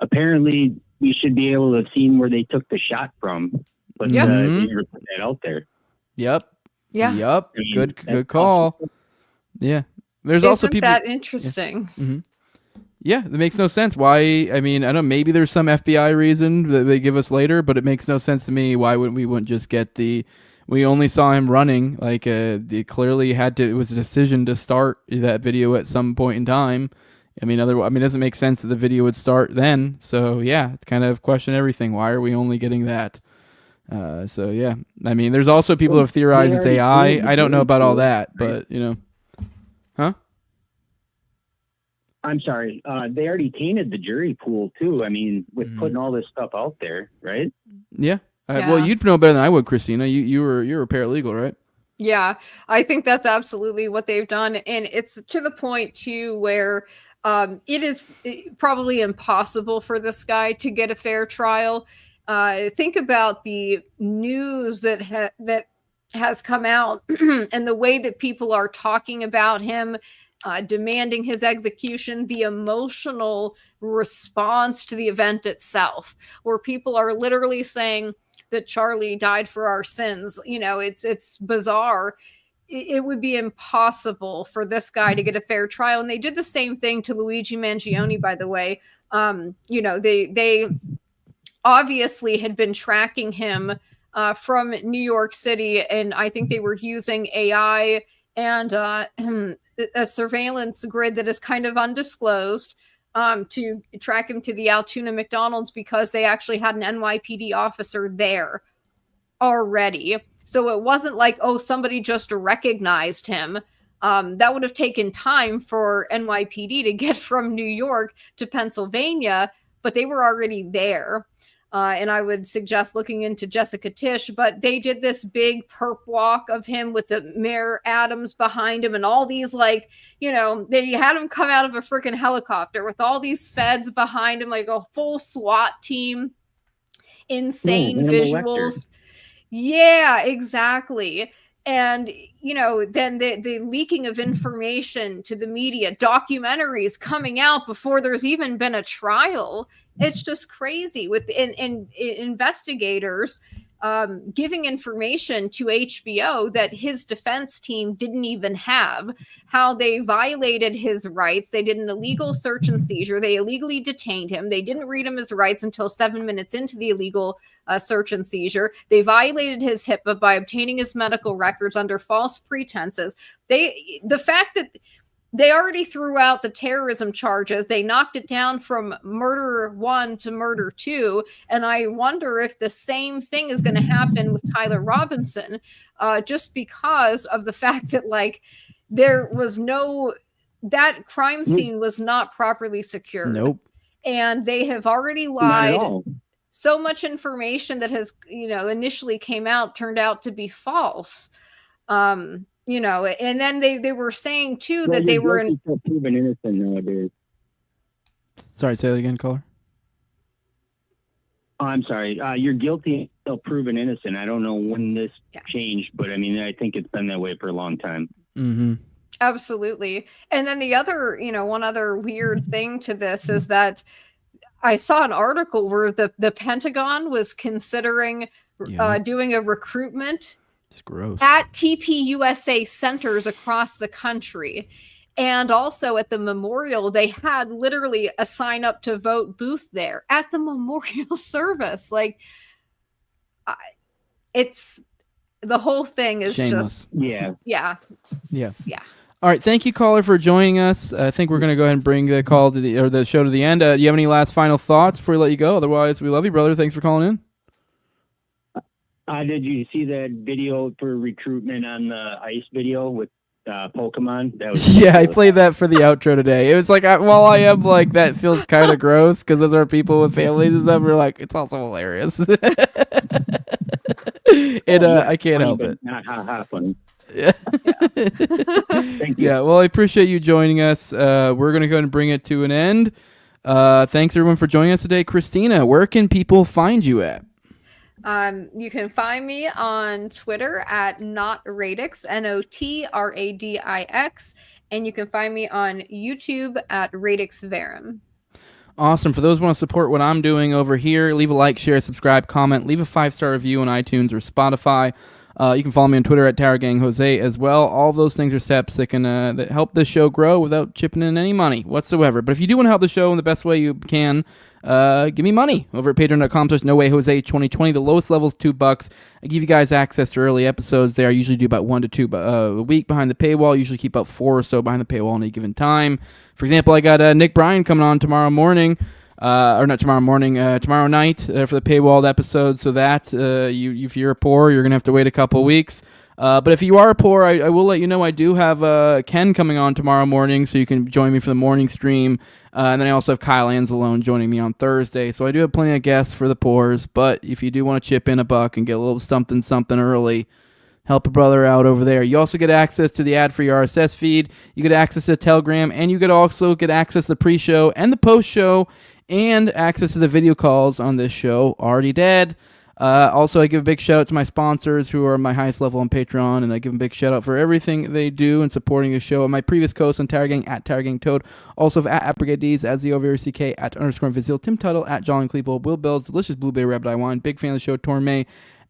apparently we should be able to have seen where they took the shot from, but they never put that out there. Yep. Yeah. Yep. Good call. Yeah. There's also people that interesting. Yeah. Mm-hmm. Yeah, it makes no sense. Why? I mean, I don't know. Maybe there's some FBI reason that they give us later, but it makes no sense to me. Why wouldn't we just get the? We only saw him running. Like, it clearly had to. It was a decision to start that video at some point in time. I mean, it doesn't make sense that the video would start then. So yeah, it's kind of question everything. Why are we only getting that? So yeah, I mean, there's also people who have theorized it's AI. I don't know about all that, but huh? I'm sorry. They already tainted the jury pool too. I mean, with putting all this stuff out there, right? Yeah. Well, you'd know better than I would, Christina. You were a paralegal, right? Yeah, I think that's absolutely what they've done, and it's to the point too where it is probably impossible for this guy to get a fair trial. Think about the news that has come out and the way that people are talking about him, demanding his execution, the emotional response to the event itself, where people are literally saying that Charlie died for our sins. It's bizarre. It would be impossible for this guy to get a fair trial. And they did the same thing to Luigi Mangione, by the way. They obviously had been tracking him from New York City, and I think they were using AI and a surveillance grid that is kind of undisclosed to track him to the Altoona McDonald's, because they actually had an NYPD officer there already. So it wasn't like, somebody just recognized him. That would have taken time for NYPD to get from New York to Pennsylvania, but they were already there. And I would suggest looking into Jessica Tisch, but they did this big perp walk of him with the Mayor Adams behind him and all these they had him come out of a freaking helicopter with all these feds behind him, like a full SWAT team. Insane visuals. Yeah, exactly. And, then the leaking of information to the media, documentaries coming out before there's even been a trial. It's just crazy with investigators giving information to HBO that his defense team didn't even have, how they violated his rights. They did an illegal search and seizure. They illegally detained him. They didn't read him his rights until 7 minutes into the illegal search and seizure. They violated his HIPAA by obtaining his medical records under false pretenses. The fact that they already threw out the terrorism charges. They knocked it down from murder 1 to murder 2. And I wonder if the same thing is going to happen with Tyler Robinson, just because of the fact that, like, there was that crime scene was not properly secured. Nope. And they have already lied. So much information that has, initially came out turned out to be false. And then they were saying too that they were proven innocent nowadays. Sorry, say that again, caller. Oh, I'm sorry. You're guilty until proven innocent. I don't know when this changed, but I mean, I think it's been that way for a long time. Mm-hmm. Absolutely. And then the other, one other weird thing to this is that I saw an article where the Pentagon was considering doing a recruitment It's gross. at TPUSA centers across the country. And also at the memorial, they had literally a sign up to vote booth there at the memorial service. Like, it's the whole thing is Shameless. just, yeah. All right, thank you, caller, for joining us. I think we're going to go ahead and bring the call to the show to the end. Do you have any last final thoughts before we let you go? Otherwise, we love you, brother. Thanks for calling in. Did you see that video for recruitment on the ICE video with Pokemon? That was Yeah, I played that for the outro today. It was like, while I am like, that feels kind of gross because those are people with families and stuff. We're like, it's also hilarious. I can't help it. Not funny. Yeah. Thank you. Yeah, well, I appreciate you joining us. We're going to go ahead and bring it to an end. Thanks, everyone, for joining us today. Christina, where can people find you at? You can find me on Twitter at NotRadix, NOTRADIX, and you can find me on YouTube at Radix Verum. Awesome. For those who want to support what I'm doing over here, leave a like, share, subscribe, comment, leave a 5-star review on iTunes or Spotify. You can follow me on Twitter at TowerGangJose as well. All those things are steps that can that help the show grow without chipping in any money whatsoever. But if you do want to help the show in the best way you can, give me money over at patreon.com/NoWayJose2020. The lowest level is $2. I give you guys access to early episodes there. I usually do about 1 to 2 a week behind the paywall. I usually keep about 4 or so behind the paywall at any given time. For example, I got Nick Bryan coming on tomorrow morning. Or not tomorrow morning, tomorrow night for the paywalled episode. So that if you're poor, you're going to have to wait a couple weeks. But if you are poor, I will let you know I do have Ken coming on tomorrow morning, so you can join me for the morning stream. And then I also have Kyle Anzalone joining me on Thursday. So I do have plenty of guests for the poors. But if you do want to chip in a buck and get a little something early, help a brother out over there. You also get access to the ad-free RSS feed. You get access to Telegram, and you also get access to the pre-show and the post-show, and access to the video calls on this show, Already Dead. Also, I give a big shout-out to my sponsors who are my highest level on Patreon, and I give them a big shout-out for everything they do in supporting the show. My previous co-hosts on Tower Gang, at Tower Gang Toad, also at Brigades, as the OVRCK, at _Vizil, Tim Tuttle, at John Cleeple, Will Bills, Delicious Blueberry Rabbit Eye Wine, big fan of the show, Tormay,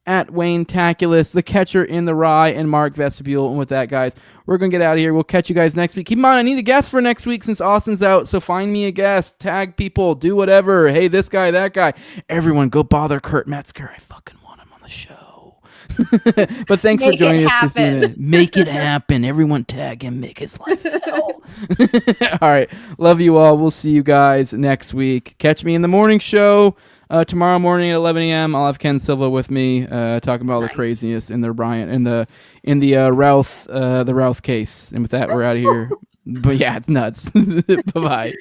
at Wayne Taculus, the Catcher in the Rye, and Mark Vestibule. And with that, guys, we're going to get out of here. We'll catch you guys next week. Keep in mind, I need a guest for next week since Austin's out, so find me a guest. Tag people. Do whatever. Hey, this guy, that guy. Everyone, go bother Kurt Metzger. I fucking want him on the show. But thanks for joining us, Christina. Make it happen. Everyone tag him. Make his life hell. All right. Love you all. We'll see you guys next week. Catch me in the morning show. Tomorrow morning at 11 a.m. I'll have Ken Silva with me talking about all the craziness in the Routh case. And with that, we're out of here. But yeah, it's nuts. Bye-bye.